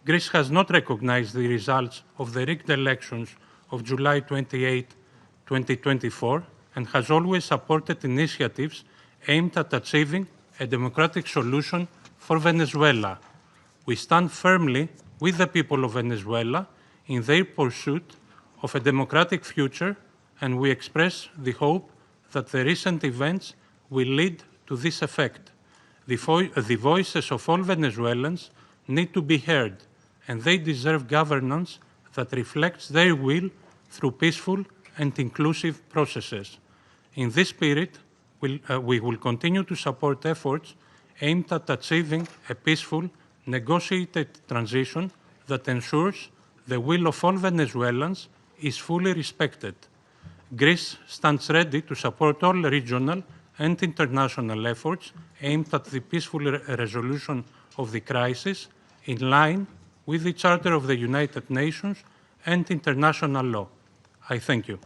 Greece has not recognized the results of the rigged elections of July 28, 2024, and has always supported initiatives aimed at achieving a democratic solution for Venezuela. We stand firmly with the people of Venezuela in their pursuit of a democratic future, and we express the hope that the recent events will lead to this effect. The voices of all Venezuelans need to be heard, and they deserve governance that reflects their will through peaceful and inclusive processes. In this spirit, we will continue to support efforts aimed at achieving a peaceful, negotiated transition that ensures the will of all Venezuelans is fully respected. Greece stands ready to support all regional and international efforts aimed at the peaceful resolution of the crisis in line with the Charter of the United Nations and international law. I thank you.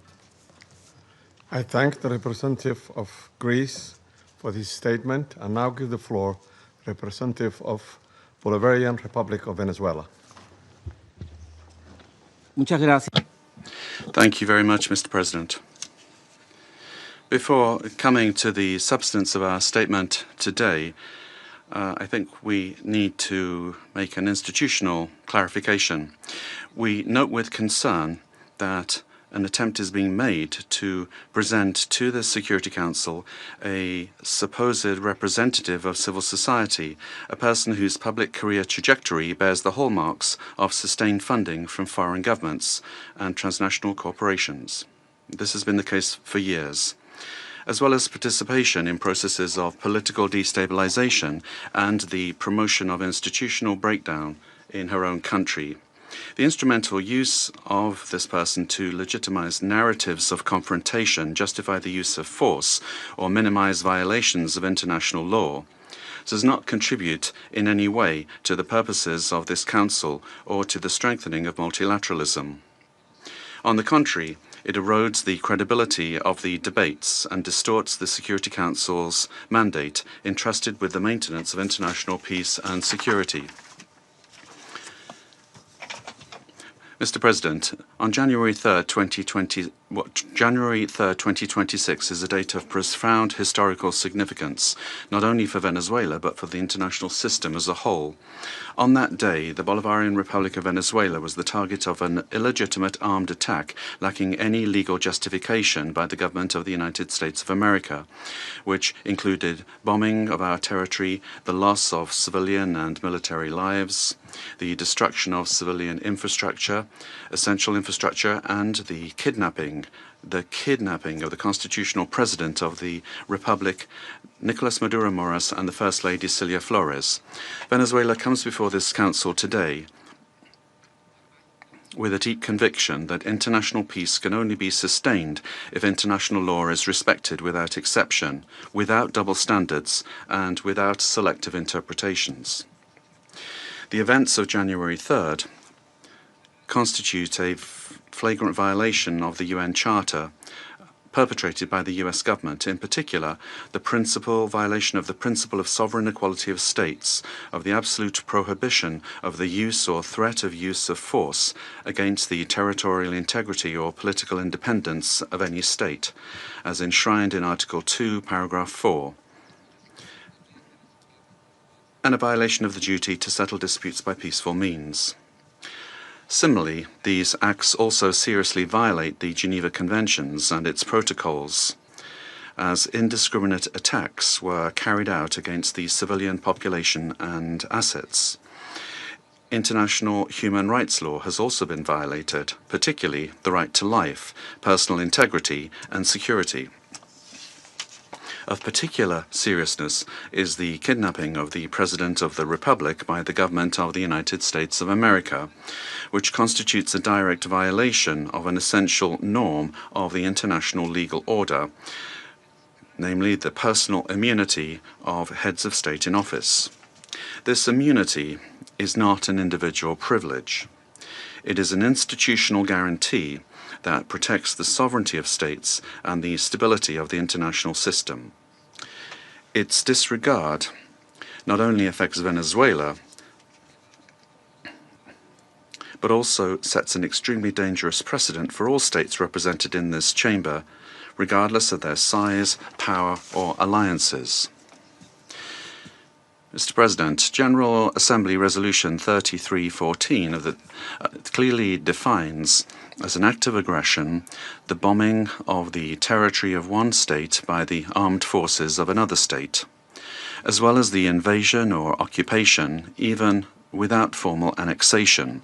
I thank the representative of Greece for this statement and now give the floor to the representative of Bolivarian Republic of Venezuela. Muchas gracias. Thank you very much, Mr. President. Before coming to the substance of our statement today, I think we need to make an institutional clarification. We note with concern that an attempt is being made to present to the Security Council a supposed representative of civil society, a person whose public career trajectory bears the hallmarks of sustained funding from foreign governments and transnational corporations. This has been the case for years, as well as participation in processes of political destabilization and the promotion of institutional breakdown in her own country. The instrumental use of this person to legitimize narratives of confrontation, justify the use of force, or minimize violations of international law does not contribute in any way to the purposes of this Council or to the strengthening of multilateralism. On the contrary, it erodes the credibility of the debates and distorts the Security Council's mandate entrusted with the maintenance of international peace and security. Mr. President, on January 3rd, 2026 is a date of profound historical significance, not only for Venezuela, but for the international system as a whole. On that day, the Bolivarian Republic of Venezuela was the target of an illegitimate armed attack lacking any legal justification by the government of the United States of America, which included bombing of our territory, the loss of civilian and military lives, the destruction of civilian infrastructure, essential infrastructure, and the kidnapping of the constitutional president of the Republic, Nicolás Maduro Moras, and the First Lady Cilia Flores. Venezuela comes before this Council today with a deep conviction that international peace can only be sustained if international law is respected without exception, without double standards, and without selective interpretations. The events of January 3rd constitute a flagrant violation of the UN Charter perpetrated by the US government, in particular the violation of the principle of sovereign equality of states, of the absolute prohibition of the use or threat of use of force against the territorial integrity or political independence of any state, as enshrined in Article 2, Paragraph 4. And a violation of the duty to settle disputes by peaceful means. Similarly, these acts also seriously violate the Geneva Conventions and its protocols, as indiscriminate attacks were carried out against the civilian population and assets. International human rights law has also been violated, particularly the right to life, personal integrity, and security. Of particular seriousness is the kidnapping of the President of the Republic by the government of the United States of America, which constitutes a direct violation of an essential norm of the international legal order, namely the personal immunity of heads of state in office. This immunity is not an individual privilege. It is an institutional guarantee that protects the sovereignty of states and the stability of the international system. Its disregard not only affects Venezuela, but also sets an extremely dangerous precedent for all states represented in this chamber, regardless of their size, power, or alliances. Mr. President, General Assembly Resolution 3314 of the clearly defines as an act of aggression the bombing of the territory of one state by the armed forces of another state, as well as the invasion or occupation, even without formal annexation.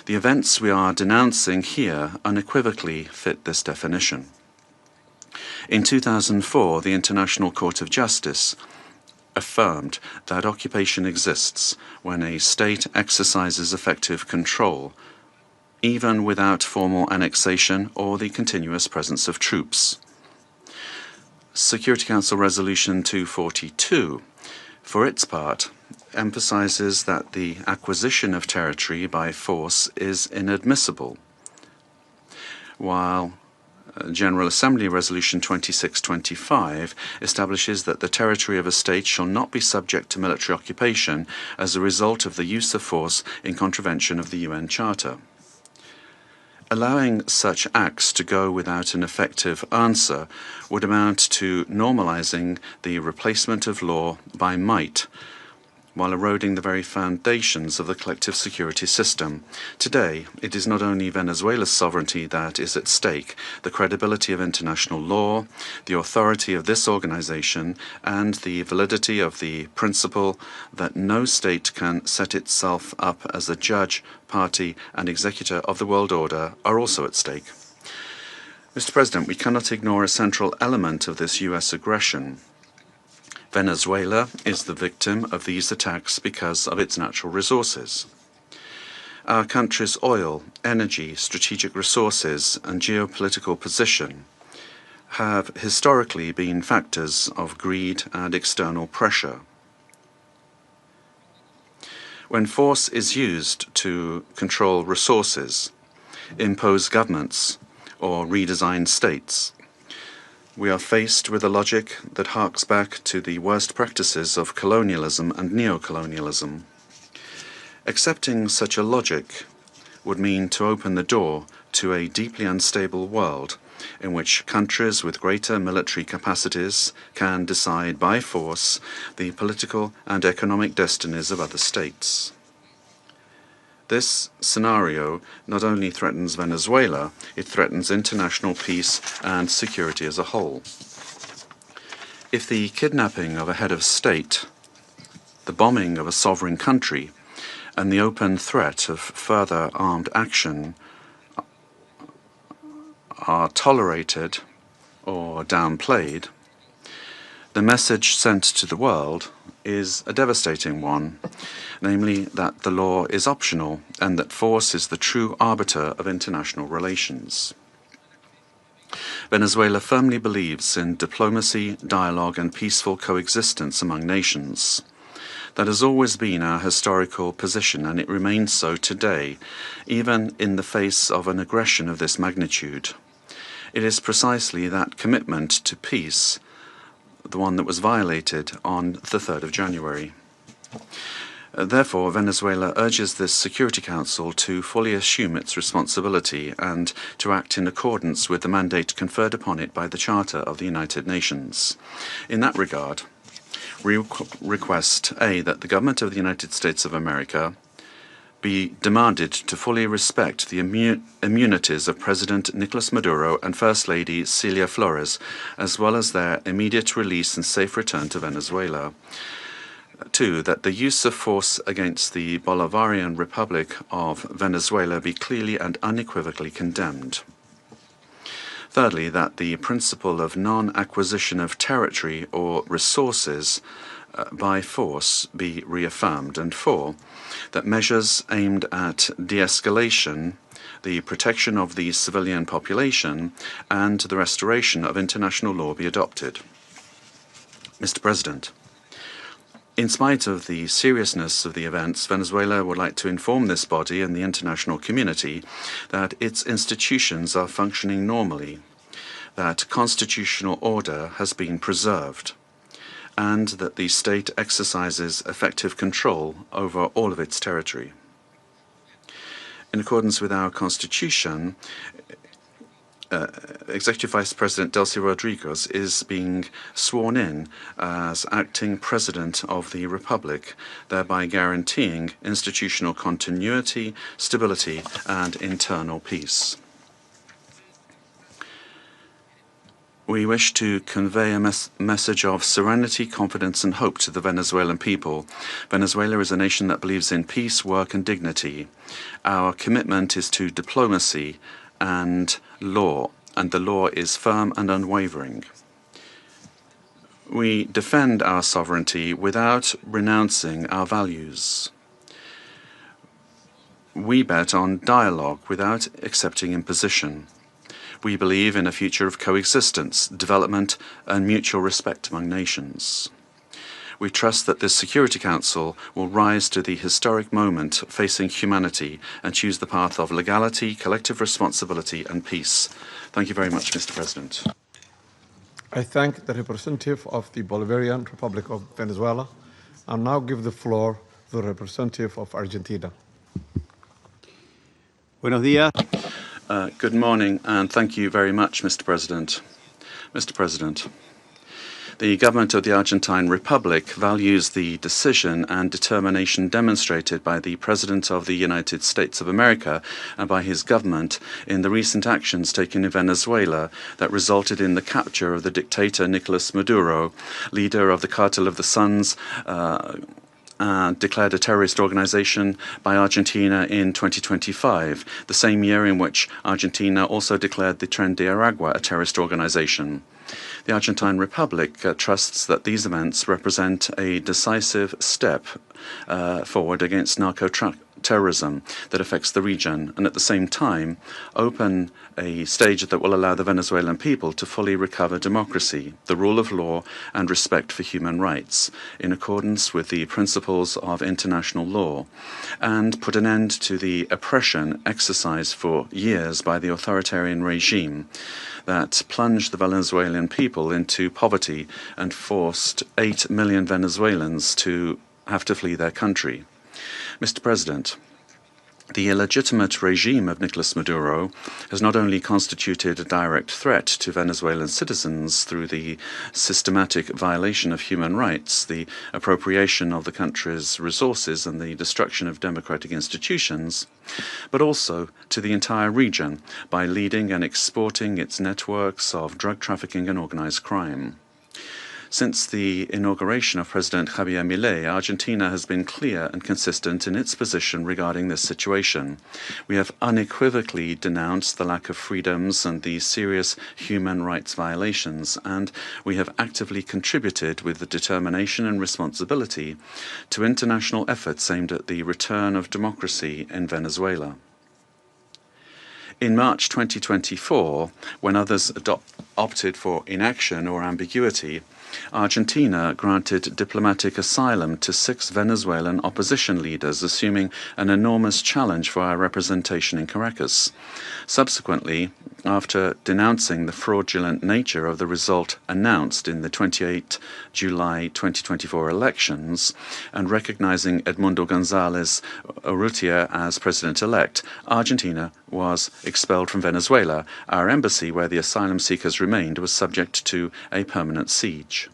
The events we are denouncing here unequivocally fit this definition. In 2004, the International Court of Justice affirmed that occupation exists when a state exercises effective control, even without formal annexation or the continuous presence of troops. Security Council Resolution 242, for its part, emphasizes that the acquisition of territory by force is inadmissible, while General Assembly Resolution 2625 establishes that the territory of a state shall not be subject to military occupation as a result of the use of force in contravention of the UN Charter. Allowing such acts to go without an effective answer would amount to normalizing the replacement of law by might, while eroding the very foundations of the collective security system. Today, it is not only Venezuela's sovereignty that is at stake, the credibility of international law, the authority of this organization, and the validity of the principle that no state can set itself up as a judge, party, and executor of the world order are also at stake. Mr. President, we cannot ignore a central element of this U.S. aggression. Venezuela is the victim of these attacks because of its natural resources. Our country's oil, energy, strategic resources, and geopolitical position have historically been factors of greed and external pressure. When force is used to control resources, impose governments, or redesign states, we are faced with a logic that harks back to the worst practices of colonialism and neocolonialism. Accepting such a logic would mean to open the door to a deeply unstable world in which countries with greater military capacities can decide by force the political and economic destinies of other states. This scenario not only threatens Venezuela, it threatens international peace and security as a whole. If the kidnapping of a head of state, the bombing of a sovereign country, and the open threat of further armed action are tolerated or downplayed, the message sent to the world is a devastating one, namely that the law is optional and that force is the true arbiter of international relations. Venezuela firmly believes in diplomacy, dialogue, and peaceful coexistence among nations. That has always been our historical position, and it remains so today, even in the face of an aggression of this magnitude. It is precisely that commitment to peace, the one that was violated on the 3rd of January. Therefore, Venezuela urges this Security Council to fully assume its responsibility and to act in accordance with the mandate conferred upon it by the Charter of the United Nations. In that regard, we request, A, that the government of the United States of America be demanded to fully respect the immunities of President Nicolás Maduro and First Lady Celia Flores, as well as their immediate release and safe return to Venezuela. 2, that the use of force against the Bolivarian Republic of Venezuela be clearly and unequivocally condemned. Thirdly, that the principle of non-acquisition of territory or resources by force be reaffirmed. And 4, that measures aimed at de-escalation, the protection of the civilian population, and the restoration of international law be adopted. Mr. President, in spite of the seriousness of the events, Venezuela would like to inform this body and the international community that its institutions are functioning normally, that constitutional order has been preserved, and that the state exercises effective control over all of its territory. In accordance with our Constitution, Executive Vice President Delcy Rodriguez is being sworn in as acting President of the Republic, thereby guaranteeing institutional continuity, stability, and internal peace. We wish to convey a message of serenity, confidence, and hope to the Venezuelan people. Venezuela is a nation that believes in peace, work, and dignity. Our commitment is to diplomacy and law, and the law is firm and unwavering. We defend our sovereignty without renouncing our values. We bet on dialogue without accepting imposition. We believe in a future of coexistence, development, and mutual respect among nations. We trust that this Security Council will rise to the historic moment facing humanity and choose the path of legality, collective responsibility, and peace. Thank you very much, Mr. President. I thank the representative of the Bolivarian Republic of Venezuela and now give the floor to the representative of Argentina. Buenos días. Good morning, and thank you very much, Mr. President. Mr. President, the government of the Argentine Republic values the decision and determination demonstrated by the President of the United States of America and by his government in the recent actions taken in Venezuela that resulted in the capture of the dictator Nicolás Maduro, leader of the Cartel of the Suns, declared a terrorist organization by Argentina in 2025, the same year in which Argentina also declared the Tren de Aragua a terrorist organization. The Argentine Republic trusts that these events represent a decisive step forward against narco-terrorism that affects the region, and at the same time open a stage that will allow the Venezuelan people to fully recover democracy, the rule of law, and respect for human rights, in accordance with the principles of international law, and put an end to the oppression exercised for years by the authoritarian regime that plunged the Venezuelan people into poverty and forced 8 million Venezuelans to have to flee their country. Mr. President, the illegitimate regime of Nicolás Maduro has not only constituted a direct threat to Venezuelan citizens through the systematic violation of human rights, the appropriation of the country's resources, and the destruction of democratic institutions, but also to the entire region by leading and exporting its networks of drug trafficking and organized crime. Since the inauguration of President Javier Milei, Argentina has been clear and consistent in its position regarding this situation. We have unequivocally denounced the lack of freedoms and the serious human rights violations, and we have actively contributed with the determination and responsibility to international efforts aimed at the return of democracy in Venezuela. In March 2024, when others opted for inaction or ambiguity, Argentina granted diplomatic asylum to 6 Venezuelan opposition leaders, assuming an enormous challenge for our representation in Caracas. Subsequently, after denouncing the fraudulent nature of the result announced in the 28 July 2024 elections and recognizing Edmundo González Urrutia as president-elect, Argentina was expelled from Venezuela. Our embassy, where the asylum seekers remained, was subject to a permanent siege.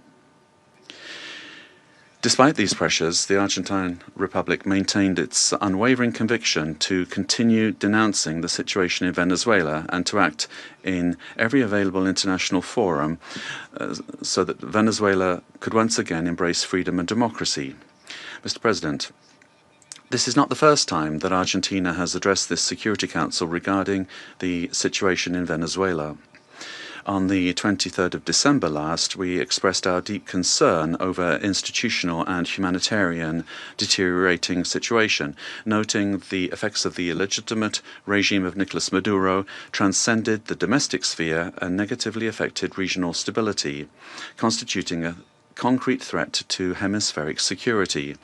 Despite these pressures, the Argentine Republic maintained its unwavering conviction to continue denouncing the situation in Venezuela and to act in every available international forum so that Venezuela could once again embrace freedom and democracy. Mr. President, this is not the first time that Argentina has addressed this Security Council regarding the situation in Venezuela. On the 23rd of December last, we expressed our deep concern over institutional and humanitarian deteriorating situation, noting the effects of the illegitimate regime of Nicolás Maduro transcended the domestic sphere and negatively affected regional stability, constituting a concrete threat to hemispheric security.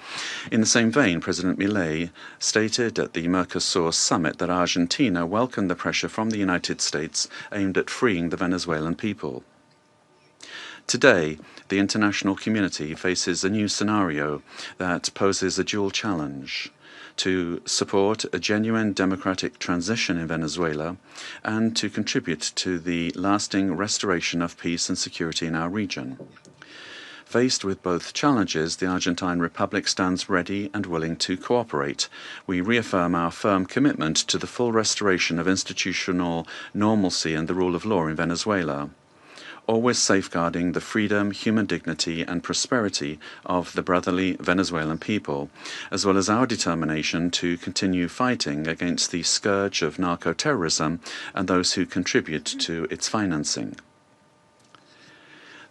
In the same vein, President Milei stated at the Mercosur summit that Argentina welcomed the pressure from the United States aimed at freeing the Venezuelan people. Today, the international community faces a new scenario that poses a dual challenge: to support a genuine democratic transition in Venezuela and to contribute to the lasting restoration of peace and security in our region. Faced with both challenges, the Argentine Republic stands ready and willing to cooperate. We reaffirm our firm commitment to the full restoration of institutional normalcy and the rule of law in Venezuela, always safeguarding the freedom, human dignity, and prosperity of the brotherly Venezuelan people, as well as our determination to continue fighting against the scourge of narco-terrorism and those who contribute to its financing.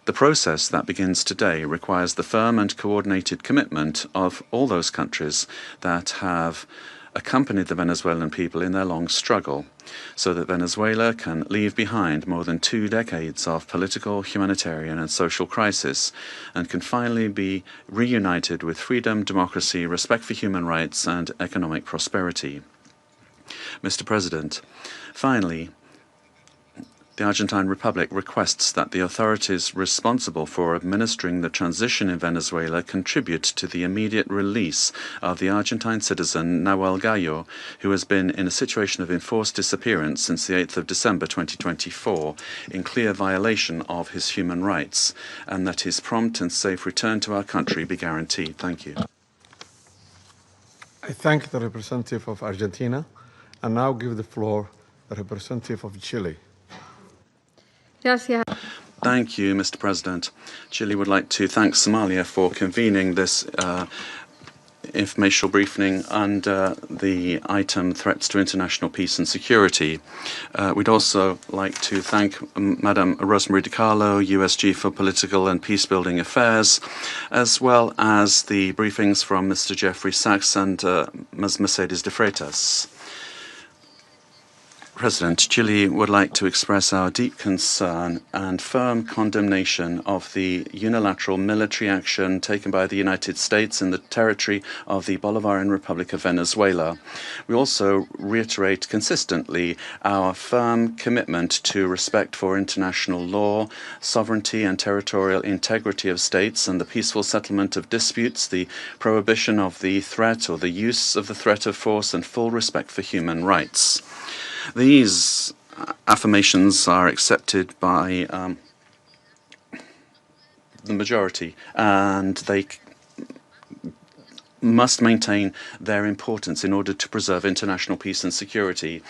The process that begins today requires the firm and coordinated commitment of all those countries that have accompanied the Venezuelan people in their long struggle, so that Venezuela can leave behind more than 2 decades of political, humanitarian, and social crisis, and can finally be reunited with freedom, democracy, respect for human rights, and economic prosperity. Mr. President, finally, the Argentine Republic requests that the authorities responsible for administering the transition in Venezuela contribute to the immediate release of the Argentine citizen Nahuel Gallo, who has been in a situation of enforced disappearance since the 8th of December 2024, in clear violation of his human rights, and that his prompt and safe return to our country be guaranteed. Thank you. I thank the representative of Argentina and now give the floor to the representative of Chile. Gracias. Thank you, Mr. President. Chile would like to thank Somalia for convening this informational briefing under the item Threats to International Peace and Security. We'd also like to thank Madam Rosemary DiCarlo, USG for Political and Peacebuilding Affairs, as well as the briefings from Mr. Jeffrey Sachs and Ms. Mercedes de Freitas. President, Chile would like to express our deep concern and firm condemnation of the unilateral military action taken by the United States in the territory of the Bolivarian Republic of Venezuela. We also reiterate consistently our firm commitment to respect for international law, sovereignty and territorial integrity of states, and the peaceful settlement of disputes, the prohibition of the threat or the use of the threat of force, and full respect for human rights. These affirmations are accepted by the majority, and they must maintain their importance in order to preserve international peace and security.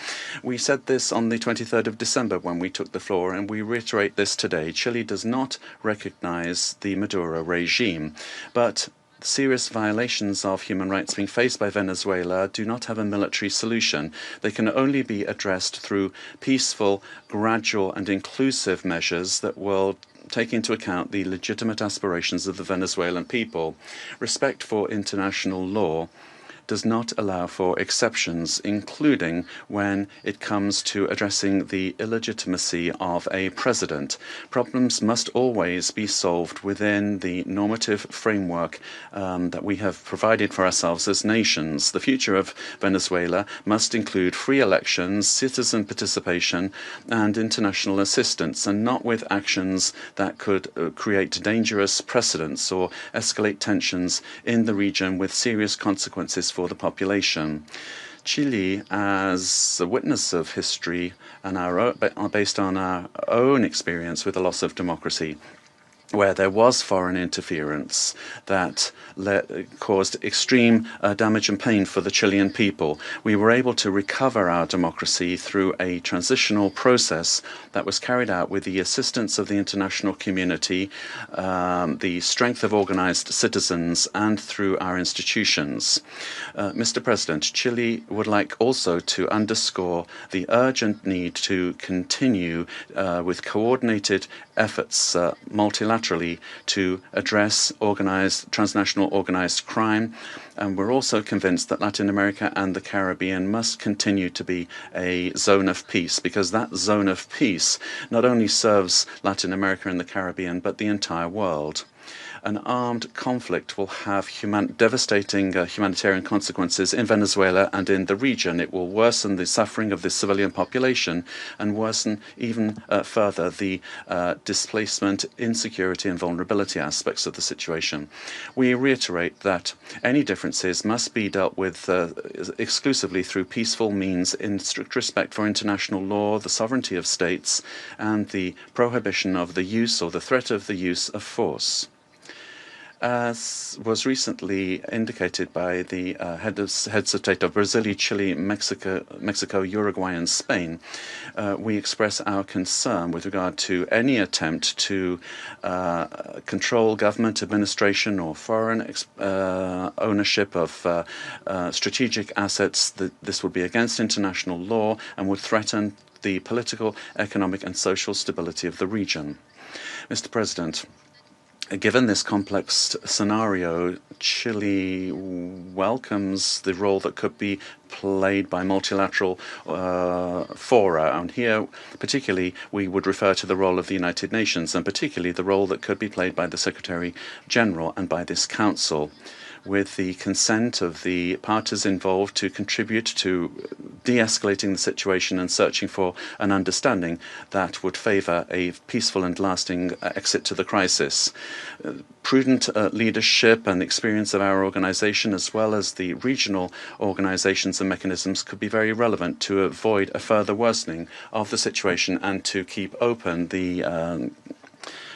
We said this on the 23rd of December when we took the floor, and we reiterate this today. Chile does not recognize the Maduro regime, but serious violations of human rights being faced by Venezuela do not have a military solution. They can only be addressed through peaceful, gradual, and inclusive measures that will take into account the legitimate aspirations of the Venezuelan people. Respect for international law does not allow for exceptions, including when it comes to addressing the illegitimacy of a president. Problems must always be solved within the normative framework that we have provided for ourselves as nations. The future of Venezuela must include free elections, citizen participation, and international assistance, and not with actions that could create dangerous precedents or escalate tensions in the region with serious consequences for the population. Chile, as a witness of history and based on our own experience with the loss of democracy, where there was foreign interference that caused extreme damage and pain for the Chilean people, we were able to recover our democracy through a transitional process that was carried out with the assistance of the international community, the strength of organized citizens, and through our institutions. Mr. President, Chile would like also to underscore the urgent need to continue with coordinated efforts multilaterally to address transnational organized crime. And we're also convinced that Latin America and the Caribbean must continue to be a zone of peace, because that zone of peace not only serves Latin America and the Caribbean, but the entire world. an armed conflict will have devastating humanitarian consequences in Venezuela and in the region. It will worsen the suffering of the civilian population and worsen even further the displacement, insecurity and vulnerability aspects of the situation. We reiterate that any differences must be dealt with exclusively through peaceful means in strict respect for international law, the sovereignty of states, and the prohibition of the use or the threat of the use of force. As was recently indicated by the heads of state of Brazil, Chile, Mexico, Uruguay, and Spain, we express our concern with regard to any attempt to control government administration or foreign ownership of strategic assets. This would be against international law and would threaten the political, economic, and social stability of the region. Mr. President, given this complex scenario, Chile welcomes the role that could be played by multilateral fora. And here, particularly, we would refer to the role of the United Nations, and particularly the role that could be played by the Secretary General and by this Council, with the consent of the parties involved to contribute to de-escalating the situation and searching for an understanding that would favor a peaceful and lasting exit to the crisis. Prudent leadership and experience of our organization, as well as the regional organizations and mechanisms, could be very relevant to avoid a further worsening of the situation and to keep open the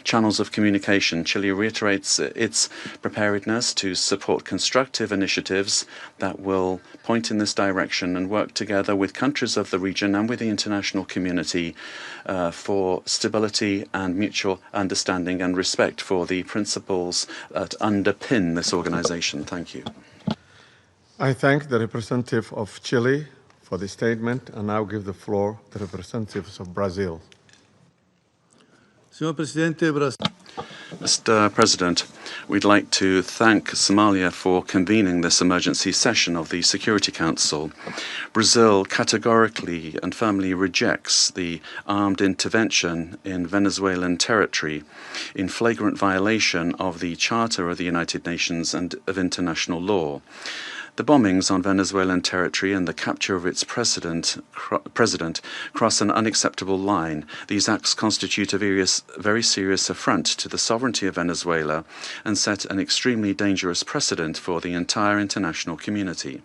channels of communication. Chile reiterates its preparedness to support constructive initiatives that will point in this direction and work together with countries of the region and with the international community for stability and mutual understanding and respect for the principles that underpin this organization. Thank you. I thank the representative of Chile for the statement and now give the floor to the representatives of Brazil. Mr. President, we'd like to thank Somalia for convening this emergency session of the Security Council. Brazil categorically and firmly rejects the armed intervention in Venezuelan territory in flagrant violation of the Charter of the United Nations and of international law. The bombings on Venezuelan territory and the capture of its president cross an unacceptable line. These acts constitute a very serious affront to the sovereignty of Venezuela and set an extremely dangerous precedent for the entire international community.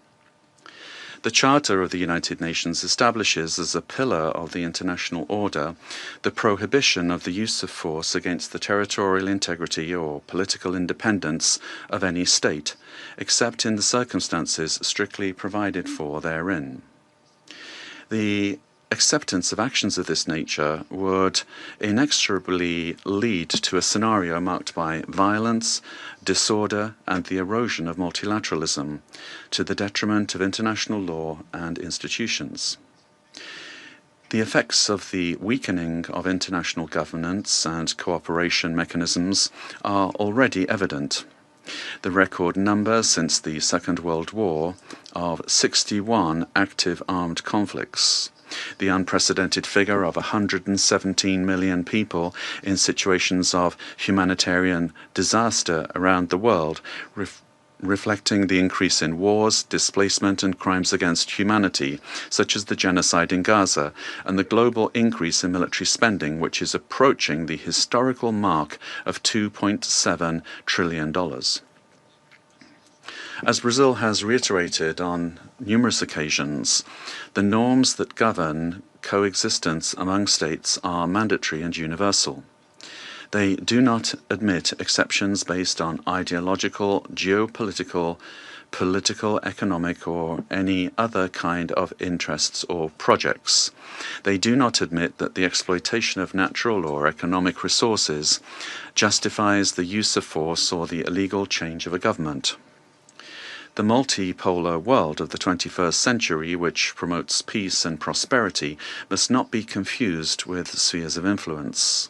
The Charter of the United Nations establishes as a pillar of the international order the prohibition of the use of force against the territorial integrity or political independence of any state, except in the circumstances strictly provided for therein. The acceptance of actions of this nature would inexorably lead to a scenario marked by violence, disorder, and the erosion of multilateralism, to the detriment of international law and institutions. The effects of the weakening of international governance and cooperation mechanisms are already evident. The record number since the Second World War of 61 active armed conflicts, the unprecedented figure of 117 million people in situations of humanitarian disaster around the world, reflecting the increase in wars, displacement, and crimes against humanity, such as the genocide in Gaza, and the global increase in military spending, which is approaching the historical mark of $2.7 trillion. As Brazil has reiterated on numerous occasions, the norms that govern coexistence among states are mandatory and universal. They do not admit exceptions based on ideological, geopolitical, political, economic, or any other kind of interests or projects. They do not admit that the exploitation of natural or economic resources justifies the use of force or the illegal change of a government. The multipolar world of the 21st century, which promotes peace and prosperity, must not be confused with spheres of influence.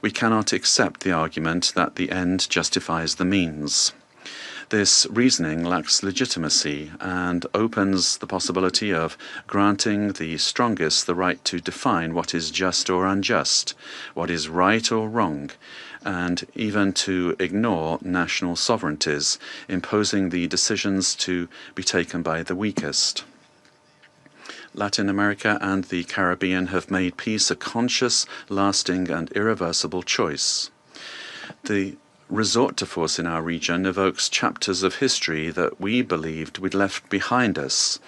We cannot accept the argument that the end justifies the means. This reasoning lacks legitimacy and opens the possibility of granting the strongest the right to define what is just or unjust, what is right or wrong, and even to ignore national sovereignties, imposing the decisions to be taken by the weakest. Latin America and the Caribbean have made peace a conscious, lasting, and irreversible choice. The resort to force in our region evokes chapters of history that we believed we'd left behind us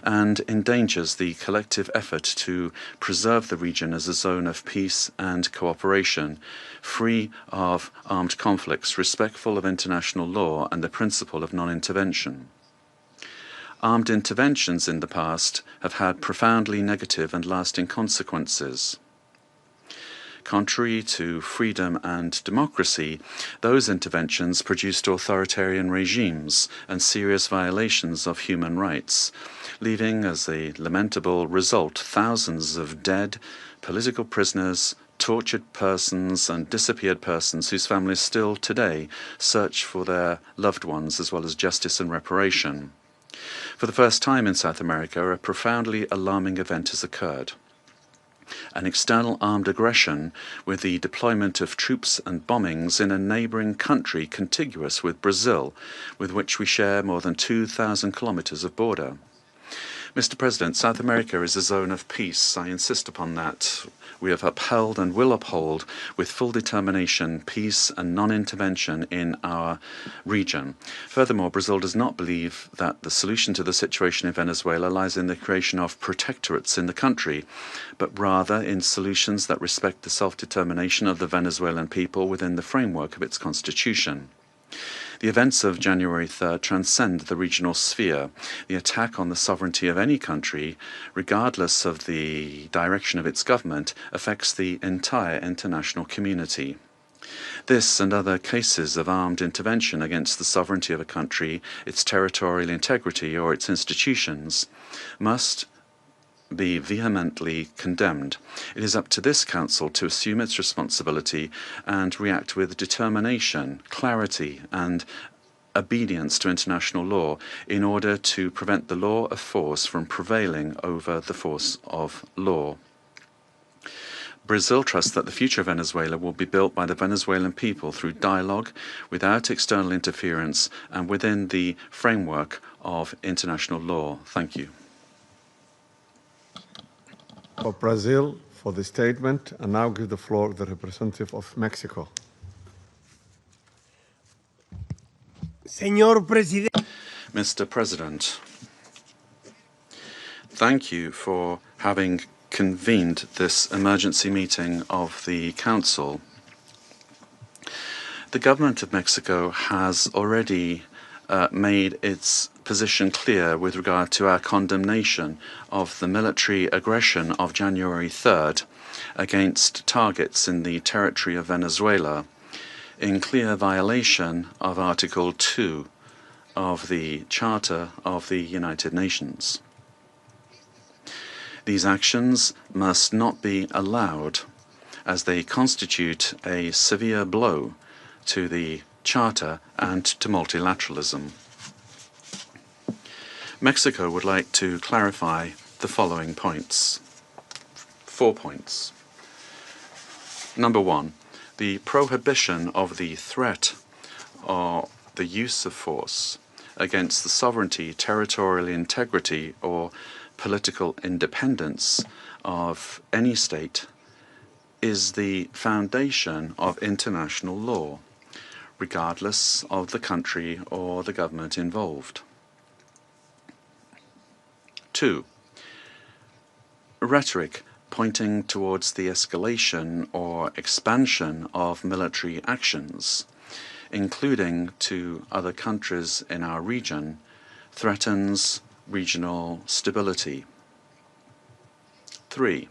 and endangers the collective effort to preserve the region as a zone of peace and cooperation, free of armed conflicts, respectful of international law and the principle of non-intervention. Armed interventions in the past have had profoundly negative and lasting consequences. Contrary to freedom and democracy, those interventions produced authoritarian regimes and serious violations of human rights, leaving as a lamentable result thousands of dead, political prisoners, tortured persons and disappeared persons whose families still today search for their loved ones as well as justice and reparation. For the first time in South America, a profoundly alarming event has occurred. An external armed aggression with the deployment of troops and bombings in a neighboring country contiguous with Brazil, with which we share more than 2,000 kilometers of border. Mr. President, South America is a zone of peace. I insist upon that. We have upheld and will uphold with full determination peace and non-intervention in our region. Furthermore, Brazil does not believe that the solution to the situation in Venezuela lies in the creation of protectorates in the country, but rather in solutions that respect the self-determination of the Venezuelan people within the framework of its constitution. The events of January 3rd transcend the regional sphere. The attack on the sovereignty of any country, regardless of the direction of its government, affects the entire international community. This and other cases of armed intervention against the sovereignty of a country, its territorial integrity, or its institutions must be vehemently condemned. It is up to this Council to assume its responsibility and react with determination, clarity, and obedience to international law in order to prevent the law of force from prevailing over the force of law. Brazil trusts that the future of Venezuela will be built by the Venezuelan people through dialogue, without external interference, and within the framework of international law. Thank you. For Brazil, for the statement, and now give the floor to the representative of Mexico. Señor Presidente. Mr. President, thank you for having convened this emergency meeting of the Council. The government of Mexico has already made its position clear with regard to our condemnation of the military aggression of January 3rd against targets in the territory of Venezuela, in clear violation of Article 2 of the Charter of the United Nations. These actions must not be allowed, as they constitute a severe blow to the Charter and to multilateralism. Mexico would like to clarify the following points. 4 points. Number 1, the prohibition of the threat or the use of force against the sovereignty, territorial integrity, or political independence of any state is the foundation of international law, regardless of the country or the government involved. 2, rhetoric pointing towards the escalation or expansion of military actions, including to other countries in our region, threatens regional stability. 3,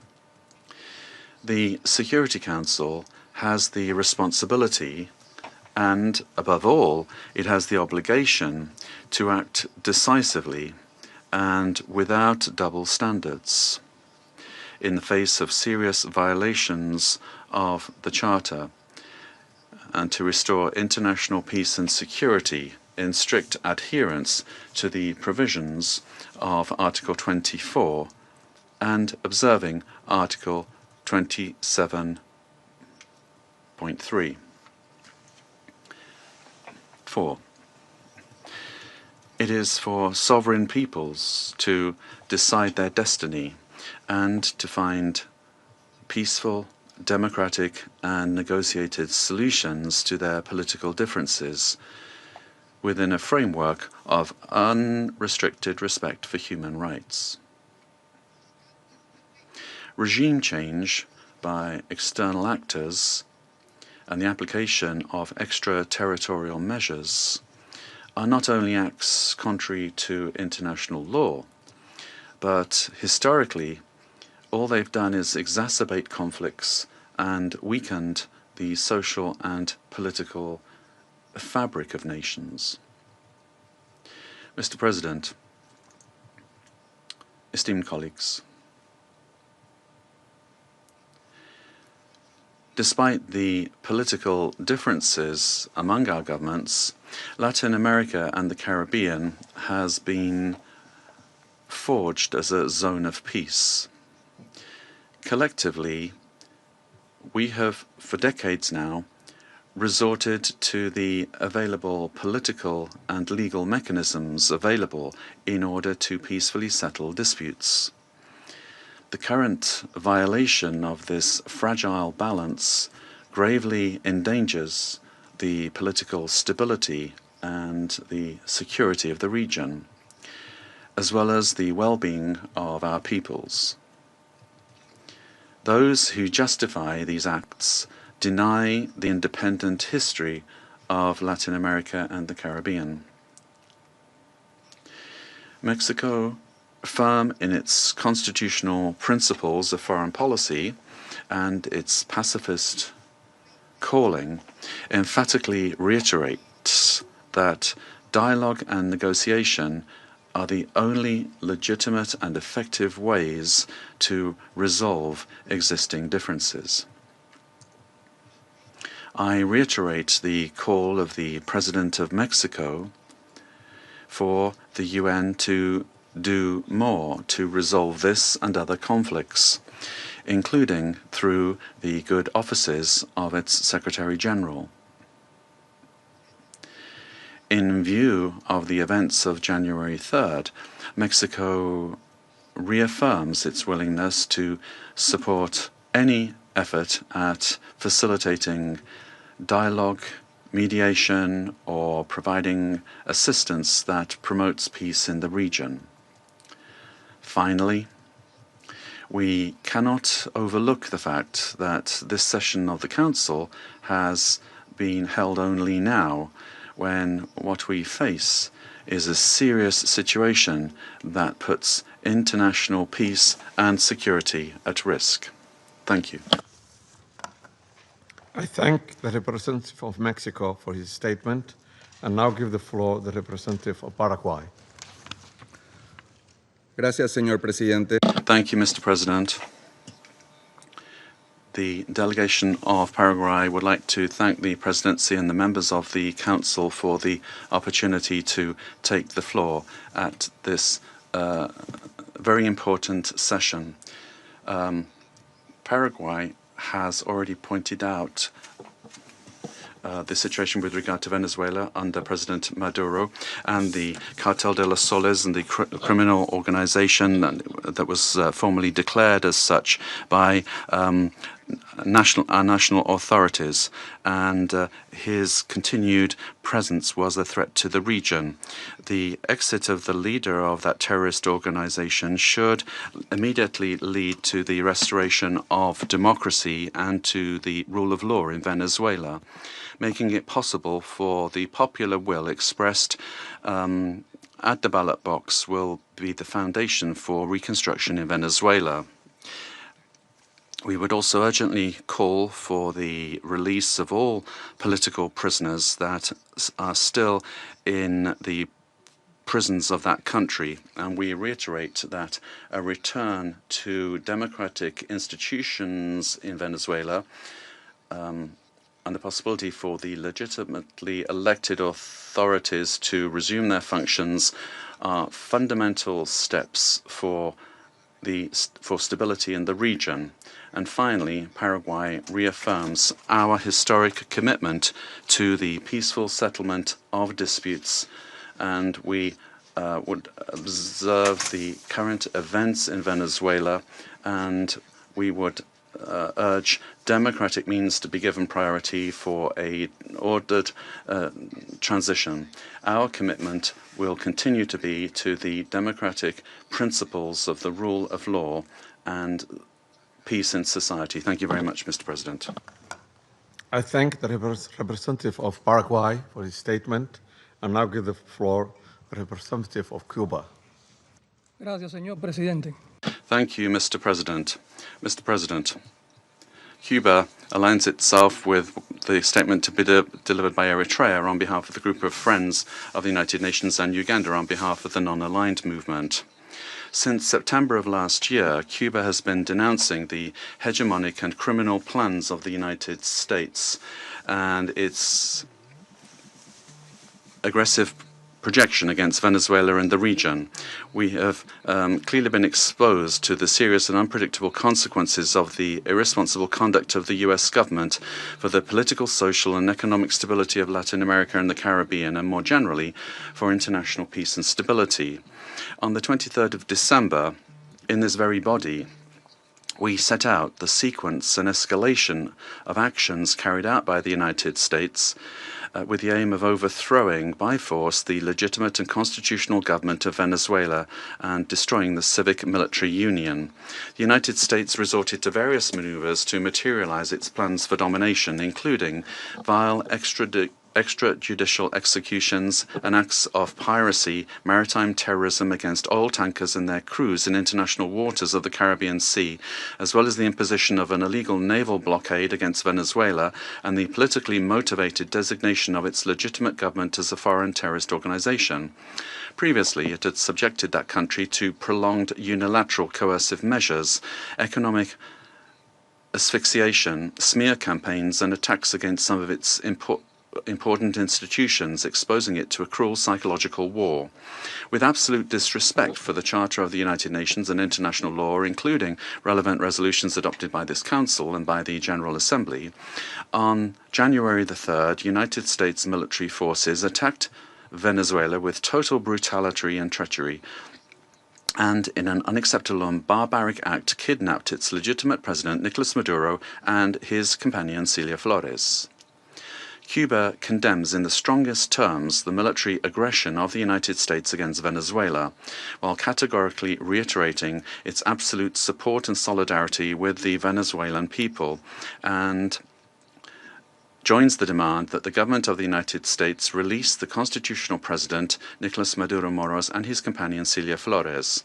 the Security Council has the responsibility and, above all, it has the obligation to act decisively and without double standards in the face of serious violations of the Charter, and to restore international peace and security in strict adherence to the provisions of Article 24 and observing Article 27.3. before. It is for sovereign peoples to decide their destiny and to find peaceful, democratic, and negotiated solutions to their political differences within a framework of unrestricted respect for human rights. Regime change by external actors and the application of extraterritorial measures are not only acts contrary to international law, but historically, all they've done is exacerbate conflicts and weakened the social and political fabric of nations. Mr. President, esteemed colleagues, despite the political differences among our governments, Latin America and the Caribbean has been forged as a zone of peace. Collectively, we have, for decades now, resorted to the available political and legal mechanisms available in order to peacefully settle disputes. The current violation of this fragile balance gravely endangers the political stability and the security of the region, as well as the well-being of our peoples. Those who justify these acts deny the independent history of Latin America and the Caribbean. Mexico, firm in its constitutional principles of foreign policy and its pacifist calling, emphatically reiterates that dialogue and negotiation are the only legitimate and effective ways to resolve existing differences. I reiterate the call of the President of Mexico for the UN to do more to resolve this and other conflicts, including through the good offices of its Secretary General. In view of the events of January 3rd, Mexico reaffirms its willingness to support any effort at facilitating dialogue, mediation, or providing assistance that promotes peace in the region. Finally, we cannot overlook the fact that this session of the Council has been held only now, when what we face is a serious situation that puts international peace and security at risk. Thank you. I thank the representative of Mexico for his statement and now give the floor to the representative of Paraguay. Gracias, señor presidente. Thank you, Mr. President. The delegation of Paraguay would like to thank the Presidency and the members of the Council for the opportunity to take the floor at this very important session. Paraguay has already pointed out the situation with regard to Venezuela under President Maduro and the Cartel de los Soles and the criminal organization that was formally declared as such by our national authorities, and his continued presence was a threat to the region. The exit of the leader of that terrorist organization should immediately lead to the restoration of democracy and to the rule of law in Venezuela, making it possible for the popular will expressed at the ballot box will be the foundation for reconstruction in Venezuela. We would also urgently call for the release of all political prisoners that are still in the prisons of that country, and we reiterate that a return to democratic institutions in Venezuela and the possibility for the legitimately elected authorities to resume their functions are fundamental steps for for stability in the region. And finally, Paraguay reaffirms our historic commitment to the peaceful settlement of disputes, and we would observe the current events in Venezuela, and we would urge democratic means to be given priority for an ordered transition. Our commitment will continue to be to the democratic principles of the rule of law and peace in society. Thank you very much, Mr. President. I thank the representative of Paraguay for his statement, and now give the floor to the representative of Cuba. Gracias, señor presidente. Thank you, Mr. President. Mr. President, Cuba aligns itself with the statement to be delivered by Eritrea on behalf of the group of friends of the United Nations and Uganda on behalf of the non-aligned movement. Since September of last year, Cuba has been denouncing the hegemonic and criminal plans of the United States and its aggressive projection against Venezuela and the region. We have clearly been exposed to the serious and unpredictable consequences of the irresponsible conduct of the U.S. government for the political, social, and economic stability of Latin America and the Caribbean, and more generally, for international peace and stability. On the 23rd of December, in this very body, we set out the sequence and escalation of actions carried out by the United States with the aim of overthrowing by force the legitimate and constitutional government of Venezuela and destroying the civic military union. The United States resorted to various maneuvers to materialize its plans for domination, including vile extrajudicial executions and acts of piracy, maritime terrorism against oil tankers and their crews in international waters of the Caribbean Sea, as well as the imposition of an illegal naval blockade against Venezuela and the politically motivated designation of its legitimate government as a foreign terrorist organization. Previously, it had subjected that country to prolonged unilateral coercive measures, economic asphyxiation, smear campaigns, and attacks against some of its important institutions, exposing it to a cruel psychological war. With absolute disrespect for the Charter of the United Nations and international law, including relevant resolutions adopted by this Council and by the General Assembly, on January the 3rd, United States military forces attacked Venezuela with total brutality and treachery, and in an unacceptable and barbaric act kidnapped its legitimate president, Nicolás Maduro, and his companion, Celia Flores. Cuba condemns in the strongest terms the military aggression of the United States against Venezuela, while categorically reiterating its absolute support and solidarity with the Venezuelan people, and joins the demand that the government of the United States release the constitutional president, Nicolás Maduro Moros, and his companion, Celia Flores.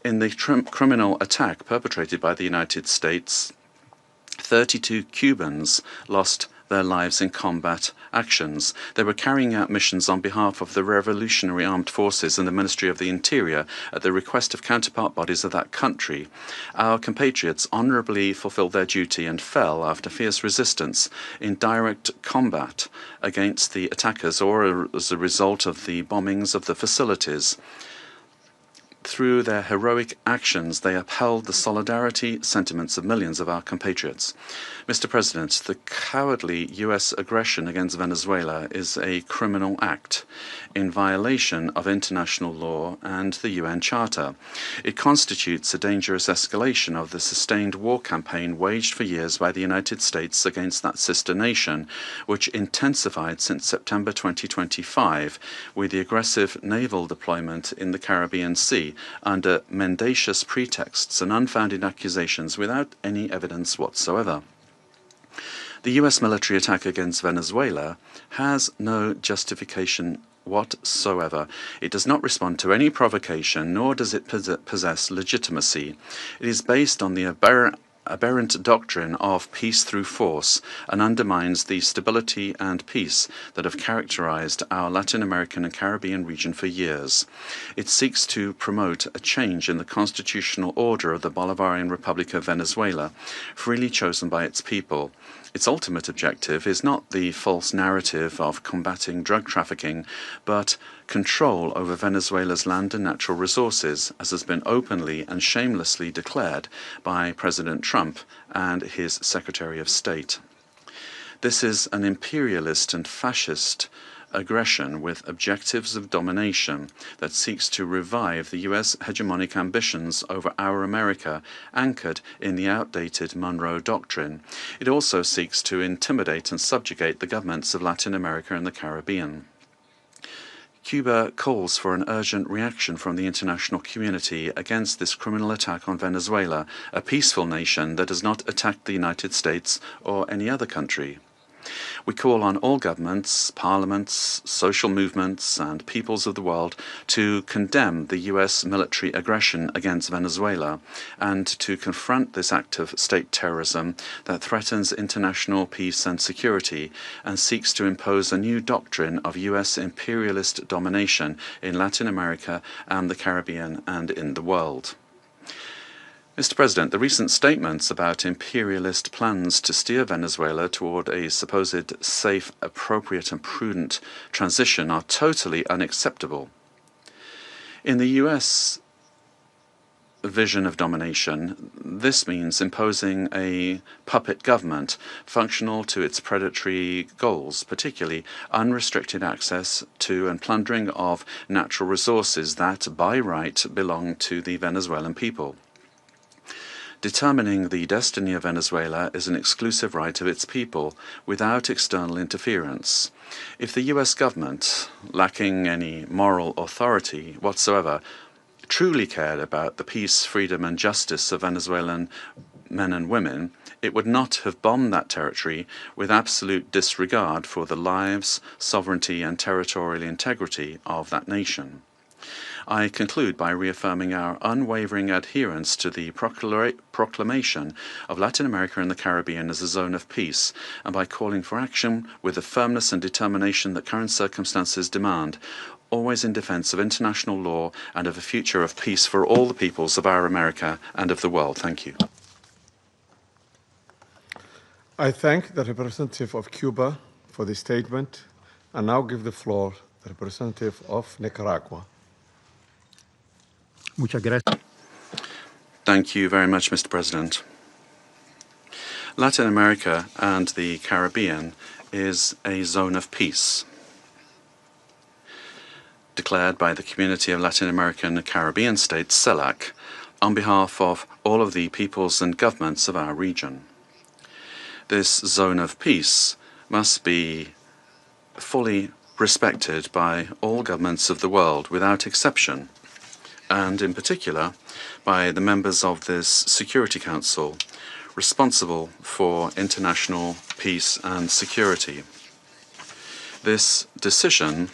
In the criminal attack perpetrated by the United States, 32 Cubans lost their lives in combat actions. They were carrying out missions on behalf of the Revolutionary Armed Forces and the Ministry of the Interior at the request of counterpart bodies of that country. Our compatriots honorably fulfilled their duty and fell after fierce resistance in direct combat against the attackers or as a result of the bombings of the facilities. Through their heroic actions, they upheld the solidarity sentiments of millions of our compatriots. Mr. President, the cowardly U.S. aggression against Venezuela is a criminal act in violation of international law and the UN Charter. It constitutes a dangerous escalation of the sustained war campaign waged for years by the United States against that sister nation, which intensified since September 2025 with the aggressive naval deployment in the Caribbean Sea under mendacious pretexts and unfounded accusations without any evidence whatsoever. The U.S. military attack against Venezuela has no justification whatsoever. It does not respond to any provocation, nor does it possess legitimacy. It is based on the aberrant doctrine of peace through force and undermines the stability and peace that have characterized our Latin American and Caribbean region for years. It seeks to promote a change in the constitutional order of the Bolivarian Republic of Venezuela, freely chosen by its people, Its ultimate objective is not the false narrative of combating drug trafficking, but control over Venezuela's land and natural resources, as has been openly and shamelessly declared by President Trump and his Secretary of State. This is an imperialist and fascist aggression with objectives of domination that seeks to revive the US hegemonic ambitions over our America, anchored in the outdated Monroe Doctrine. It also seeks to intimidate and subjugate the governments of Latin America and the Caribbean. Cuba calls for an urgent reaction from the international community against this criminal attack on Venezuela, a peaceful nation that has not attacked the United States or any other country. We call on all governments, parliaments, social movements, and peoples of the world to condemn the US military aggression against Venezuela and to confront this act of state terrorism that threatens international peace and security and seeks to impose a new doctrine of US imperialist domination in Latin America and the Caribbean and in the world. Mr. President, the recent statements about imperialist plans to steer Venezuela toward a supposed safe, appropriate and prudent transition are totally unacceptable. In the US vision of domination, this means imposing a puppet government functional to its predatory goals, particularly unrestricted access to and plundering of natural resources that, by right, belong to the Venezuelan people. Determining the destiny of Venezuela is an exclusive right of its people, without external interference. If the US government, lacking any moral authority whatsoever, truly cared about the peace, freedom and justice of Venezuelan men and women, it would not have bombed that territory with absolute disregard for the lives, sovereignty and territorial integrity of that nation. I conclude by reaffirming our unwavering adherence to the proclamation of Latin America and the Caribbean as a zone of peace, and by calling for action with the firmness and determination that current circumstances demand, always in defense of international law and of a future of peace for all the peoples of our America and of the world. Thank you. I thank the representative of Cuba for the statement and now give the floor to the representative of Nicaragua. Muchas gracias. Thank you very much, Mr. President. Latin America and the Caribbean is a zone of peace, declared by the Community of Latin American and Caribbean States, CELAC, on behalf of all of the peoples and governments of our region. This zone of peace must be fully respected by all governments of the world without exception, and in particular by the members of this Security Council responsible for international peace and security. This decision,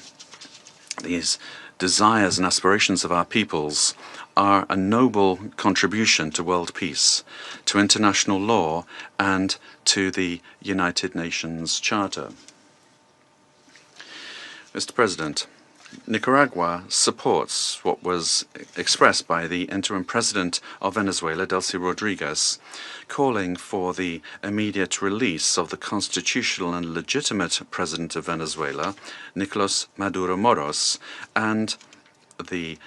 these desires and aspirations of our peoples, are a noble contribution to world peace, to international law, and to the United Nations Charter. Mr. President, Nicaragua supports what was expressed by the interim president of Venezuela, Delcy Rodriguez, calling for the immediate release of the constitutional and legitimate president of Venezuela, Nicolás Maduro Moros, and the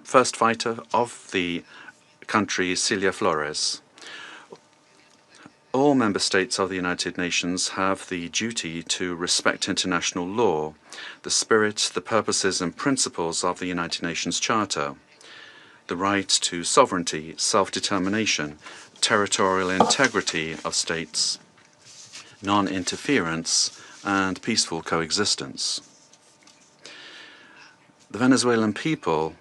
first fighter of the country, Celia Flores. All member states of the United Nations have the duty to respect international law, the spirit, the purposes and principles of the United Nations Charter, the right to sovereignty, self-determination, territorial integrity of states, non-interference, and peaceful coexistence. The Venezuelan people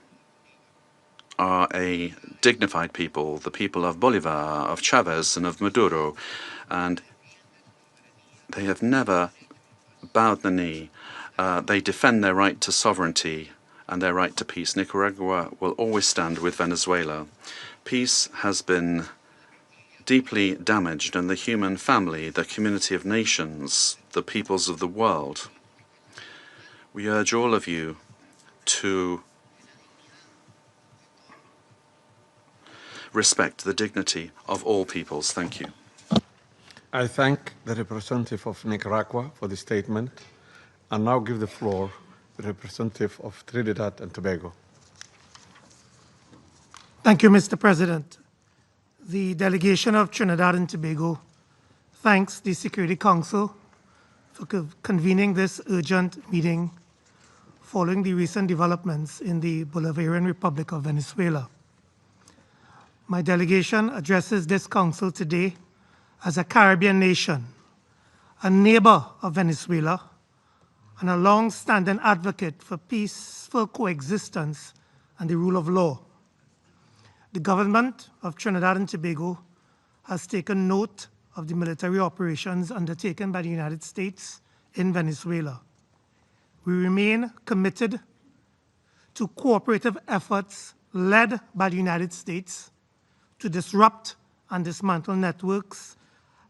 are a dignified people, the people of Bolivar, of Chavez, and of Maduro, and they have never bowed the knee. They defend their right to sovereignty and their right to peace. Nicaragua will always stand with Venezuela. Peace has been deeply damaged, and the human family, the community of nations, the peoples of the world. We urge all of you to respect the dignity of all peoples. Thank you. I thank the representative of Nicaragua for the statement and now give the floor to the representative of Trinidad and Tobago. Thank you, Mr. President. The delegation of Trinidad and Tobago thanks the Security Council for convening this urgent meeting following the recent developments in the Bolivarian Republic of Venezuela. My delegation addresses this council today as a Caribbean nation, a neighbor of Venezuela, and a long-standing advocate for peaceful coexistence and the rule of law. The government of Trinidad and Tobago has taken note of the military operations undertaken by the United States in Venezuela. We remain committed to cooperative efforts led by the United States to disrupt and dismantle networks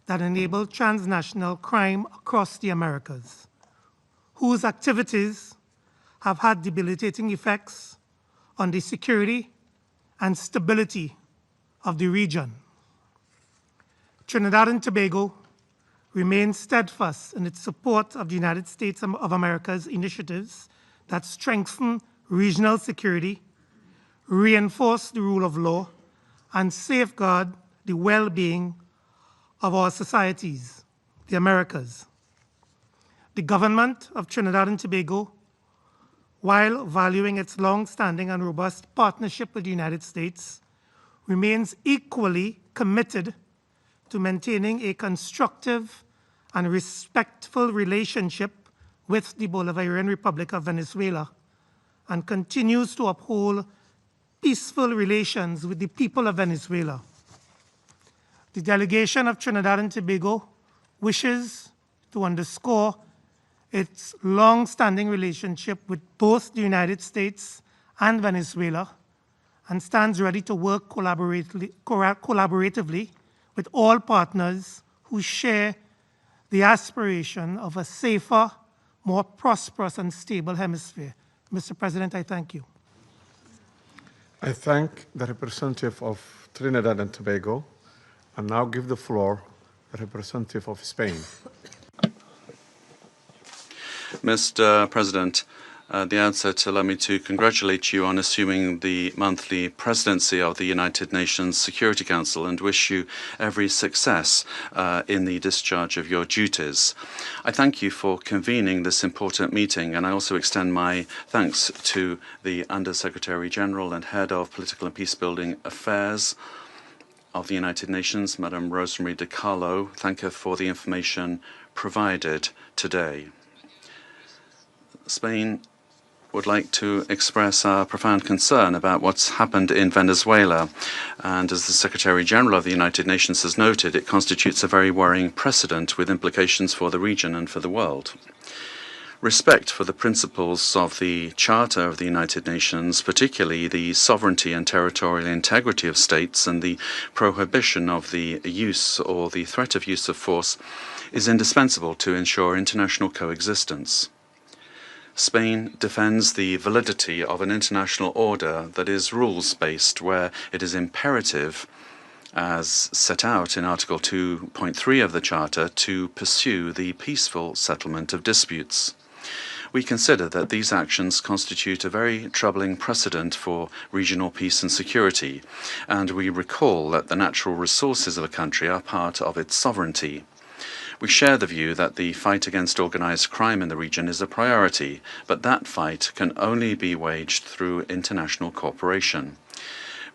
that enable transnational crime across the Americas, whose activities have had debilitating effects on the security and stability of the region. Trinidad and Tobago remains steadfast in its support of the United States of America's initiatives that strengthen regional security, reinforce the rule of law, and safeguard the well-being of our societies, the Americas. The government of Trinidad and Tobago, while valuing its long-standing and robust partnership with the United States, remains equally committed to maintaining a constructive and respectful relationship with the Bolivarian Republic of Venezuela and continues to uphold peaceful relations with the people of Venezuela. The delegation of Trinidad and Tobago wishes to underscore its long-standing relationship with both the United States and Venezuela and stands ready to work collaboratively with all partners who share the aspiration of a safer, more prosperous and stable hemisphere. Mr. President, I thank you. I thank the representative of Trinidad and Tobago and now give the floor to the representative of Spain. Mr. President, at the outset, allow me to congratulate you on assuming the monthly presidency of the United Nations Security Council and wish you every success in the discharge of your duties. I thank you for convening this important meeting, and I also extend my thanks to the Under-Secretary General and Head of Political and Peacebuilding Affairs of the United Nations, Madam Rosemary DiCarlo. Thank her for the information provided today. Spain would like to express our profound concern about what's happened in Venezuela. And as the Secretary General of the United Nations has noted, it constitutes a very worrying precedent with implications for the region and for the world. Respect for the principles of the Charter of the United Nations, particularly the sovereignty and territorial integrity of states and the prohibition of the use or the threat of use of force, is indispensable to ensure international coexistence. Spain defends the validity of an international order that is rules-based, where it is imperative, as set out in Article 2.3 of the Charter, to pursue the peaceful settlement of disputes. We consider that these actions constitute a very troubling precedent for regional peace and security, and we recall that the natural resources of a country are part of its sovereignty. We share the view that the fight against organized crime in the region is a priority, but that fight can only be waged through international cooperation.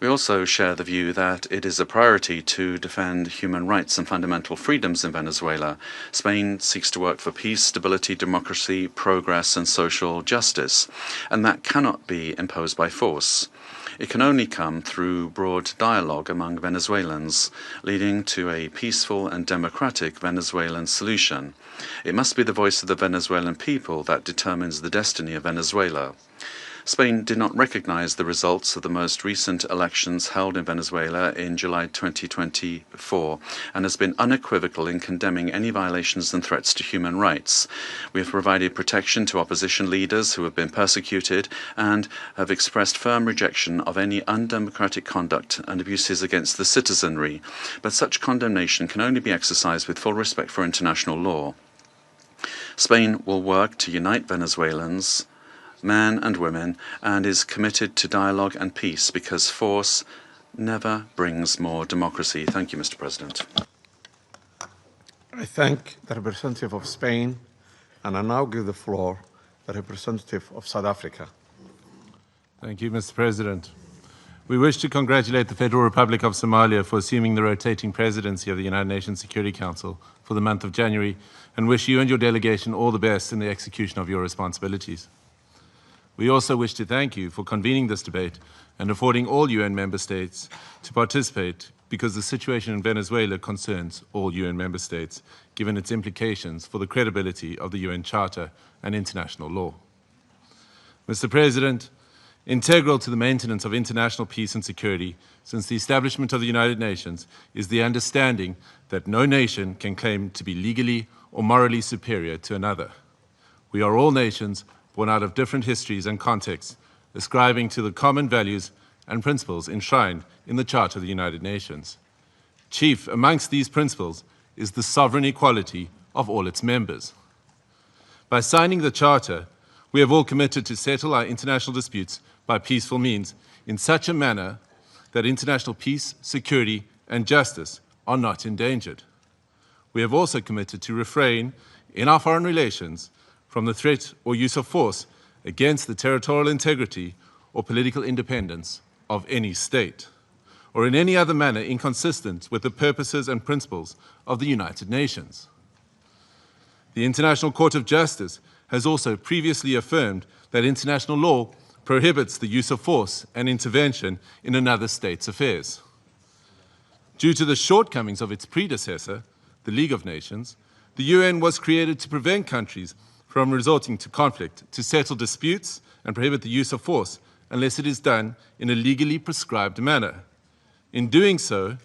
We also share the view that it is a priority to defend human rights and fundamental freedoms in Venezuela. Spain seeks to work for peace, stability, democracy, progress, and social justice, and that cannot be imposed by force. It can only come through broad dialogue among Venezuelans, leading to a peaceful and democratic Venezuelan solution. It must be the voice of the Venezuelan people that determines the destiny of Venezuela. Spain did not recognize the results of the most recent elections held in Venezuela in July 2024 and has been unequivocal in condemning any violations and threats to human rights. We have provided protection to opposition leaders who have been persecuted and have expressed firm rejection of any undemocratic conduct and abuses against the citizenry, but such condemnation can only be exercised with full respect for international law. Spain will work to unite Venezuelans, men and women, and is committed to dialogue and peace because force never brings more democracy. Thank you, Mr. President. I thank the representative of Spain, and I now give the floor to the representative of South Africa. Thank you, Mr. President. We wish to congratulate the Federal Republic of Somalia for assuming the rotating presidency of the United Nations Security Council for the month of January, and wish you and your delegation all the best in the execution of your responsibilities. We also wish to thank you for convening this debate and affording all UN member states to participate because the situation in Venezuela concerns all UN member states, given its implications for the credibility of the UN Charter and international law. Mr. President, integral to the maintenance of international peace and security since the establishment of the United Nations is the understanding that no nation can claim to be legally or morally superior to another. We are all nations born out of different histories and contexts, ascribing to the common values and principles enshrined in the Charter of the United Nations. Chief amongst these principles is the sovereign equality of all its members. By signing the Charter, we have all committed to settle our international disputes by peaceful means in such a manner that international peace, security, and justice are not endangered. We have also committed to refrain in our foreign relations from the threat or use of force against the territorial integrity or political independence of any state, or in any other manner inconsistent with the purposes and principles of the United Nations. The International Court of Justice has also previously affirmed that international law prohibits the use of force and intervention in another state's affairs. Due to the shortcomings of its predecessor, the League of Nations, the UN was created to prevent countries from resorting to conflict, to settle disputes and prohibit the use of force unless it is done in a legally prescribed manner. In doing so,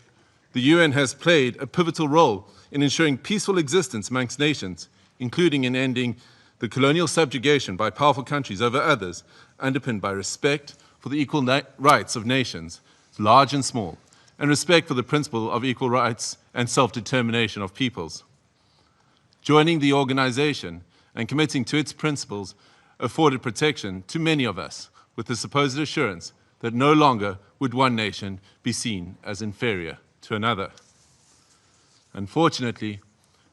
the UN has played a pivotal role in ensuring peaceful existence amongst nations, including in ending the colonial subjugation by powerful countries over others, underpinned by respect for the equal rights of nations, large and small, and respect for the principle of equal rights and self-determination of peoples. Joining the organization and committing to its principles afforded protection to many of us with the supposed assurance that no longer would one nation be seen as inferior to another. Unfortunately,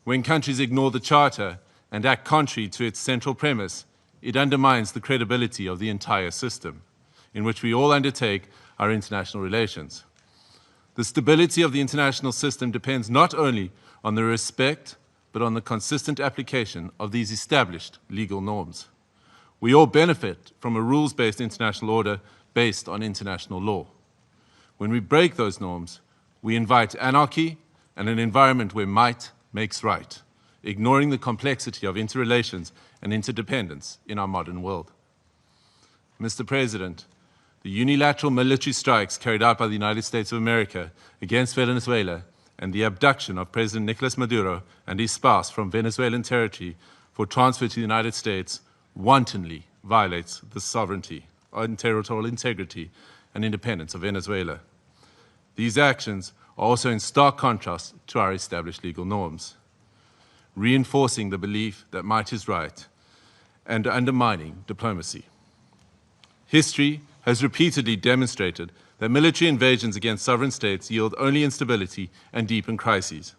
when countries ignore the Charter and act contrary to its central premise, it undermines the credibility of the entire system in which we all undertake our international relations. The stability of the international system depends not only on the respect but on the consistent application of these established legal norms. We all benefit from a rules-based international order based on international law. When we break those norms, we invite anarchy and an environment where might makes right, ignoring the complexity of interrelations and interdependence in our modern world. Mr. President, the unilateral military strikes carried out by the United States of America against Venezuela and the abduction of President Nicolás Maduro and his spouse from Venezuelan territory for transfer to the United States wantonly violates the sovereignty and territorial integrity and independence of Venezuela. These actions are also in stark contrast to our established legal norms, reinforcing the belief that might is right and undermining diplomacy. History has repeatedly demonstrated that military invasions against sovereign states yield only instability and deepen crises.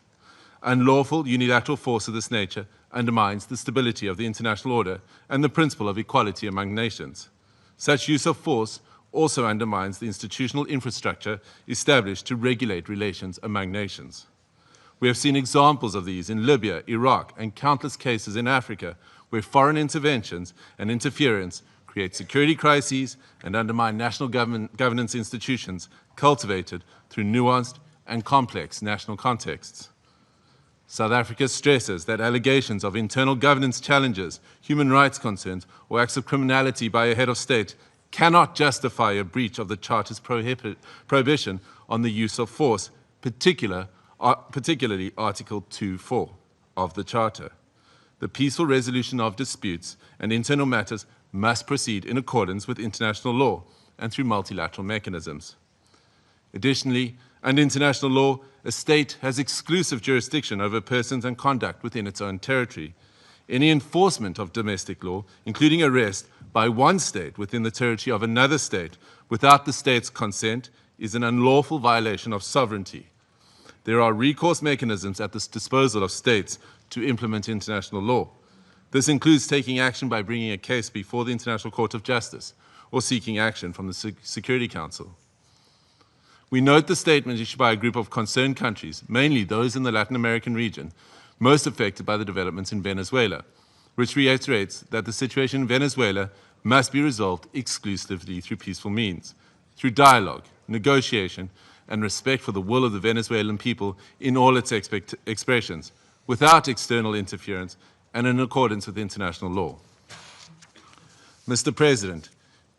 Unlawful unilateral force of this nature undermines the stability of the international order and the principle of equality among nations. Such use of force also undermines the institutional infrastructure established to regulate relations among nations. We have seen examples of these in Libya, Iraq, and countless cases in Africa where foreign interventions and interference create security crises and undermine national governance institutions cultivated through nuanced and complex national contexts. South Africa stresses that allegations of internal governance challenges, human rights concerns, or acts of criminality by a head of state cannot justify a breach of the Charter's prohibition on the use of force, particularly Article 2.4 of the Charter. The peaceful resolution of disputes and internal matters must proceed in accordance with international law and through multilateral mechanisms. Additionally, under international law, a state has exclusive jurisdiction over persons and conduct within its own territory. Any enforcement of domestic law, including arrest by one state within the territory of another state without the state's consent, is an unlawful violation of sovereignty. There are recourse mechanisms at the disposal of states to implement international law. This includes taking action by bringing a case before the International Court of Justice or seeking action from the Security Council. We note the statement issued by a group of concerned countries, mainly those in the Latin American region, most affected by the developments in Venezuela, which reiterates that the situation in Venezuela must be resolved exclusively through peaceful means, through dialogue, negotiation, and respect for the will of the Venezuelan people in all its expressions, without external interference and in accordance with international law. Mr. President,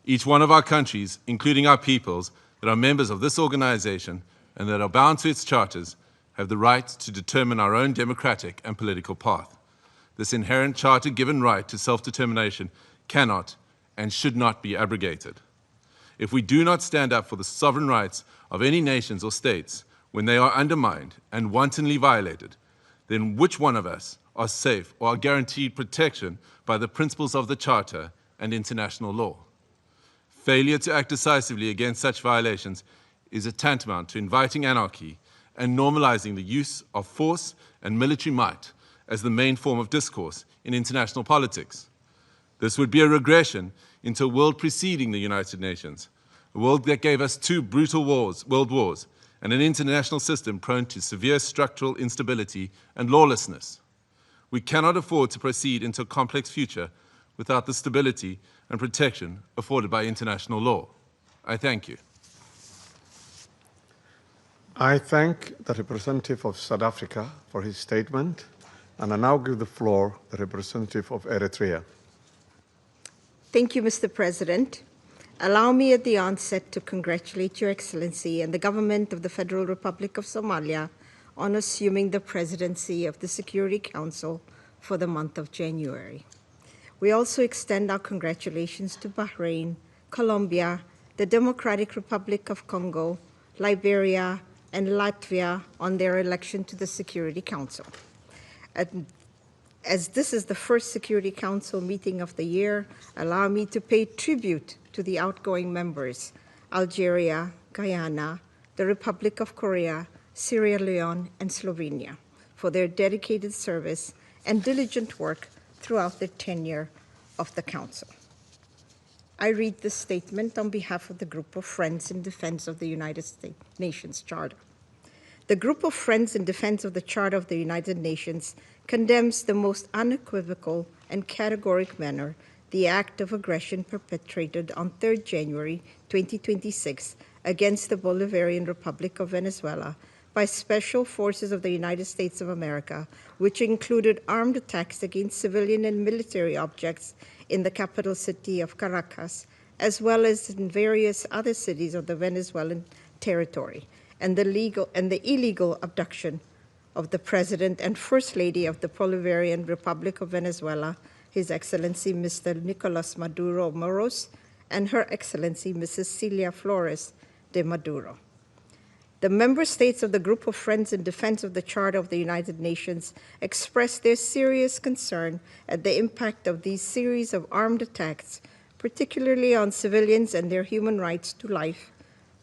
each one of our countries, including our peoples, that are members of this organization and that are bound to its charters, have the right to determine our own democratic and political path. This inherent charter-given right to self-determination cannot and should not be abrogated. If we do not stand up for the sovereign rights of any nations or states when they are undermined and wantonly violated, then which one of us are safe or are guaranteed protection by the principles of the Charter and international law? Failure to act decisively against such violations is a tantamount to inviting anarchy and normalizing the use of force and military might as the main form of discourse in international politics. This would be a regression into a world preceding the United Nations, a world that gave us two brutal world wars, and an international system prone to severe structural instability and lawlessness. We cannot afford to proceed into a complex future without the stability and protection afforded by international law. I thank you. I thank the representative of South Africa for his statement, and I now give the floor to the representative of Eritrea. Thank you, Mr. President. Allow me at the onset to congratulate Your Excellency and the government of the Federal Republic of Somalia on assuming the presidency of the Security Council for the month of January. We also extend our congratulations to Bahrain, Colombia, the Democratic Republic of Congo, Liberia, and Latvia on their election to the Security Council. As this is the first Security Council meeting of the year, allow me to pay tribute to the outgoing members, Algeria, Guyana, the Republic of Korea, Sierra Leone, and Slovenia, for their dedicated service and diligent work throughout their tenure of the Council. I read this statement on behalf of the Group of Friends in Defense of the United Nations Charter. The Group of Friends in Defense of the Charter of the United Nations condemns the most unequivocal and categoric manner the act of aggression perpetrated on 3rd January 2026 against the Bolivarian Republic of Venezuela by special forces of the United States of America, which included armed attacks against civilian and military objects in the capital city of Caracas, as well as in various other cities of the Venezuelan territory, and the illegal abduction of the President and First Lady of the Bolivarian Republic of Venezuela, His Excellency Mr. Nicolás Maduro Moros, and Her Excellency Mrs. Celia Flores de Maduro. The member states of the Group of Friends in Defense of the Charter of the United Nations expressed their serious concern at the impact of these series of armed attacks, particularly on civilians and their human rights to life,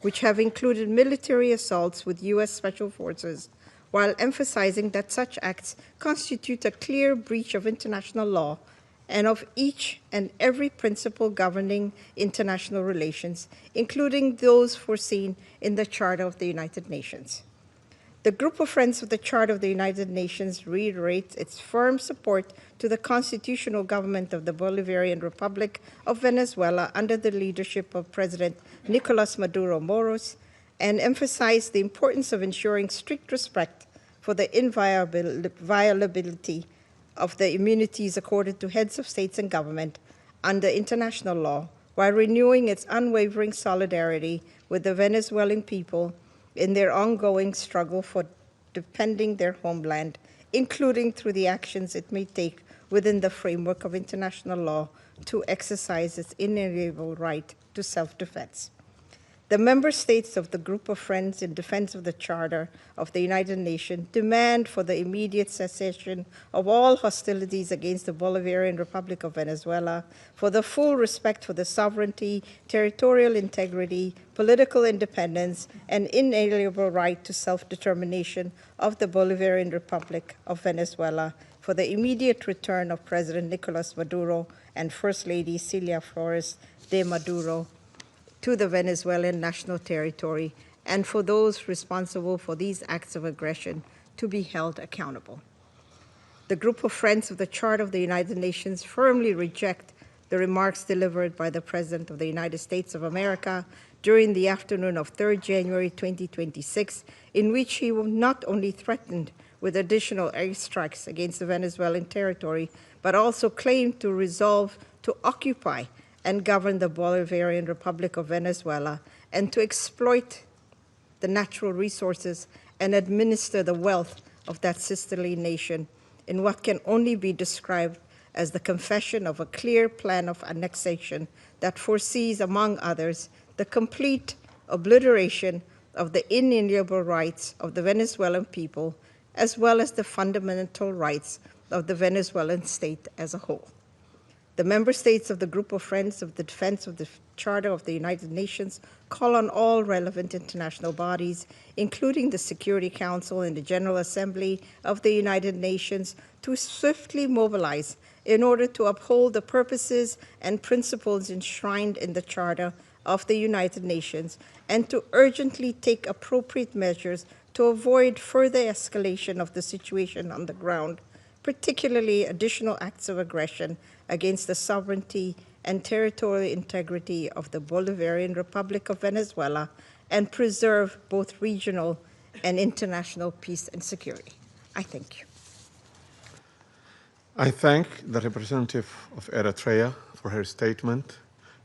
which have included military assaults with U.S. Special Forces, while emphasizing that such acts constitute a clear breach of international law and of each and every principle governing international relations, including those foreseen in the Charter of the United Nations. The Group of Friends of the Charter of the United Nations reiterates its firm support to the constitutional government of the Bolivarian Republic of Venezuela under the leadership of President Nicolás Maduro Moros, and emphasize the importance of ensuring strict respect for the inviolability of the immunities accorded to heads of states and government under international law while renewing its unwavering solidarity with the Venezuelan people in their ongoing struggle for defending their homeland, including through the actions it may take within the framework of international law to exercise its inalienable right to self-defense. The member states of the Group of Friends in Defense of the Charter of the United Nations demand for the immediate cessation of all hostilities against the Bolivarian Republic of Venezuela, for the full respect for the sovereignty, territorial integrity, political independence, and inalienable right to self-determination of the Bolivarian Republic of Venezuela, for the immediate return of President Nicolás Maduro and First Lady Celia Flores de Maduro to the Venezuelan national territory, and for those responsible for these acts of aggression to be held accountable. The Group of Friends of the Charter of the United Nations firmly reject the remarks delivered by the President of the United States of America during the afternoon of 3rd January 2026, in which he not only threatened with additional airstrikes against the Venezuelan territory, but also claimed to resolve to occupy and govern the Bolivarian Republic of Venezuela, and to exploit the natural resources and administer the wealth of that sisterly nation in what can only be described as the confession of a clear plan of annexation that foresees, among others, the complete obliteration of the inalienable rights of the Venezuelan people, as well as the fundamental rights of the Venezuelan state as a whole. The member states of the Group of Friends of the Defense of the Charter of the United Nations call on all relevant international bodies, including the Security Council and the General Assembly of the United Nations, to swiftly mobilize in order to uphold the purposes and principles enshrined in the Charter of the United Nations, and to urgently take appropriate measures to avoid further escalation of the situation on the ground, particularly additional acts of aggression against the sovereignty and territorial integrity of the Bolivarian Republic of Venezuela, and preserve both regional and international peace and security. I thank you. I thank the representative of Eritrea for her statement,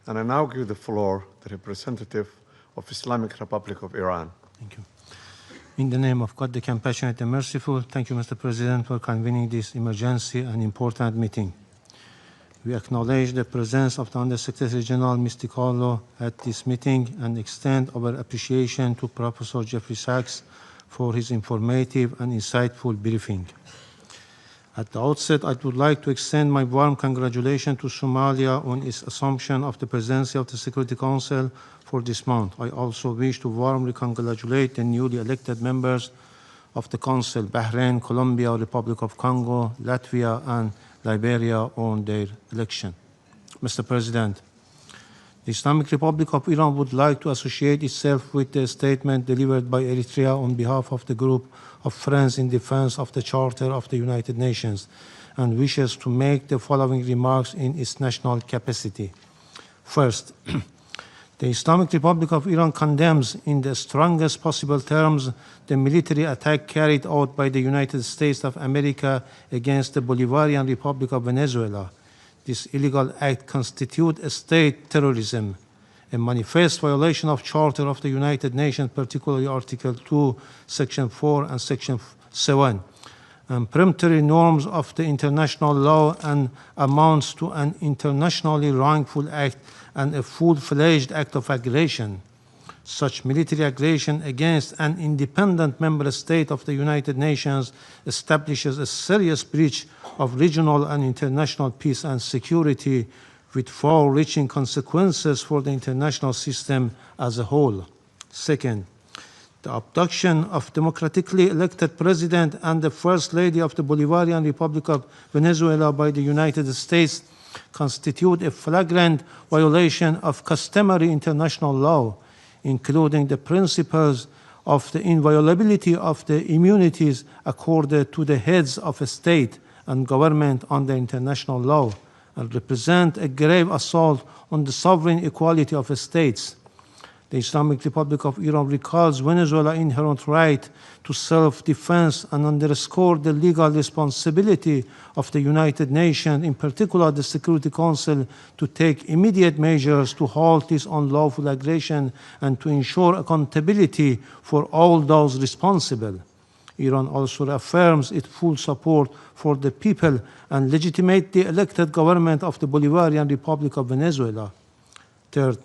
and I now give the floor to the representative of Islamic Republic of Iran. Thank you. In the name of God, the compassionate and merciful, thank you, Mr. President, for convening this emergency and important meeting. We acknowledge the presence of the Undersecretary General Misticolo at this meeting and extend our appreciation to Professor Jeffrey Sachs for his informative and insightful briefing. At the outset, I would like to extend my warm congratulations to Somalia on its assumption of the presidency of the Security Council for this month. I also wish to warmly congratulate the newly elected members of the Council, Bahrain, Colombia, Republic of Congo, Latvia, and Liberia on their election. Mr. President, the Islamic Republic of Iran would like to associate itself with the statement delivered by Eritrea on behalf of the Group of Friends in Defense of the Charter of the United Nations, and wishes to make the following remarks in its national capacity. First, the Islamic Republic of Iran condemns in the strongest possible terms the military attack carried out by the United States of America against the Bolivarian Republic of Venezuela. This illegal act constitutes a state terrorism, a manifest violation of Charter of the United Nations, particularly Article 2, Section 4 and Section 7, and peremptory norms of the international law, and amounts to an internationally wrongful act and a full-fledged act of aggression. Such military aggression against an independent member state of the United Nations establishes a serious breach of regional and international peace and security, with far-reaching consequences for the international system as a whole. Second, the abduction of democratically elected president and the First Lady of the Bolivarian Republic of Venezuela by the United States constitute a flagrant violation of customary international law, including the principles of the inviolability of the immunities accorded to the heads of a state and government under international law, and represent a grave assault on the sovereign equality of states. The Islamic Republic of Iran recalls Venezuela's inherent right to self-defense and underscored the legal responsibility of the United Nations, in particular the Security Council, to take immediate measures to halt this unlawful aggression and to ensure accountability for all those responsible. Iran also affirms its full support for the people and legitimates the elected government of the Bolivarian Republic of Venezuela. Third,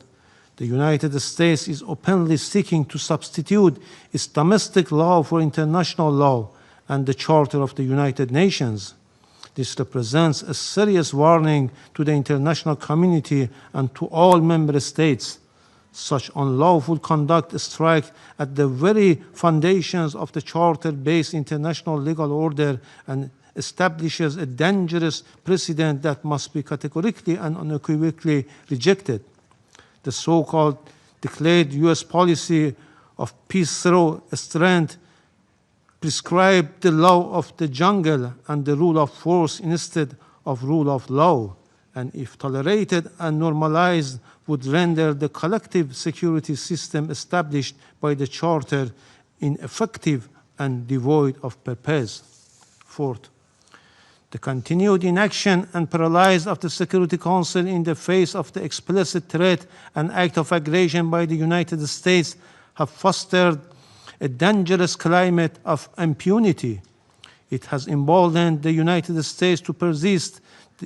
the United States is openly seeking to substitute its domestic law for international law and the Charter of the United Nations. This represents a serious warning to the international community and to all member states. Such unlawful conduct strikes at the very foundations of the Charter-based international legal order and establishes a dangerous precedent that must be categorically and unequivocally rejected. The so-called declared U.S. policy of peace through strength prescribed the law of the jungle and the rule of force instead of rule of law, and if tolerated and normalized, would render the collective security system established by the Charter ineffective and devoid of purpose. Fourth, the continued inaction and paralysis of the Security Council in the face of the explicit threat and act of aggression by the United States have fostered a dangerous climate of impunity. It has emboldened the United States to persist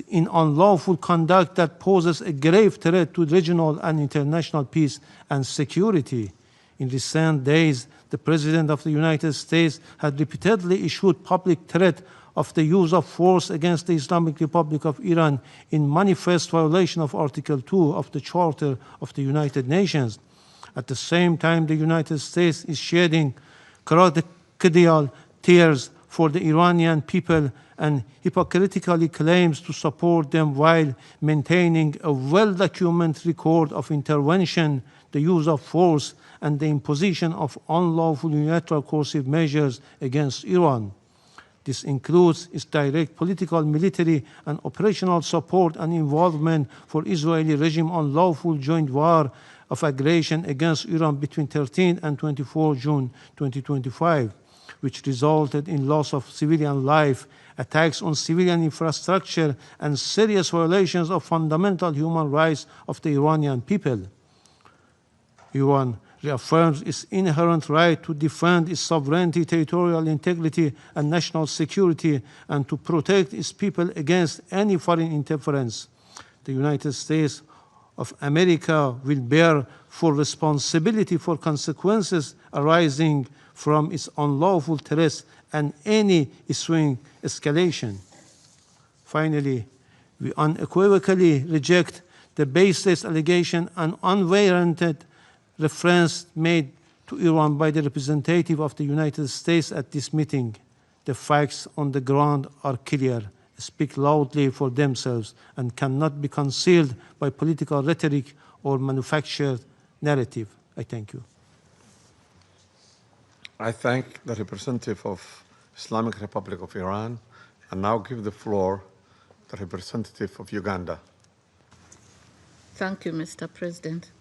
in unlawful conduct that poses a grave threat to regional and international peace and security. In recent days, the President of the United States had repeatedly issued public threat of the use of force against the Islamic Republic of Iran in manifest violation of Article 2 of the Charter of the United Nations. At the same time, the United States is shedding crocodile tears for the Iranian people and hypocritically claims to support them while maintaining a well-documented record of intervention, the use of force, and the imposition of unlawful unilateral coercive measures against Iran. This includes its direct political, military, and operational support and involvement for Israeli regime unlawful joint war of aggression against Iran between 13 and 24 June 2025, which resulted in loss of civilian life, attacks on civilian infrastructure, and serious violations of fundamental human rights of the Iranian people. Iran reaffirms its inherent right to defend its sovereignty, territorial integrity, and national security, and to protect its people against any foreign interference. The United States of America will bear full responsibility for consequences arising from its unlawful threats and any ensuing escalation. Finally, we unequivocally reject the baseless allegation and unwarranted reference made to Iran by the representative of the United States at this meeting. The facts on the ground are clear, speak loudly for themselves, and cannot be concealed by political rhetoric or manufactured narrative. I thank you. I thank the representative of Islamic Republic of Iran and now give the floor to the representative of Uganda. Thank you, Mr. President.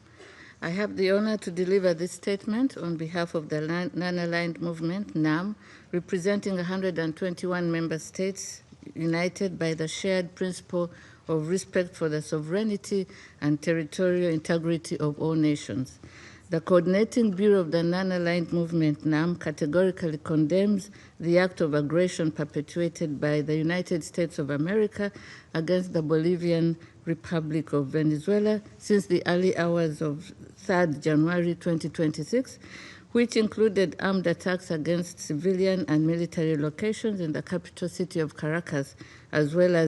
I have the honor to deliver this statement on behalf of the Non-Aligned Movement, NAM, representing 121 member states united by the shared principle of respect for the sovereignty and territorial integrity of all nations. The Coordinating Bureau of the Non-Aligned Movement, NAM, categorically condemns the act of aggression perpetuated by the United States of America against the Bolivian Republic of Venezuela since the early hours of 3rd January 2026, which included armed attacks against civilian and military locations in the capital city of Caracas, as well as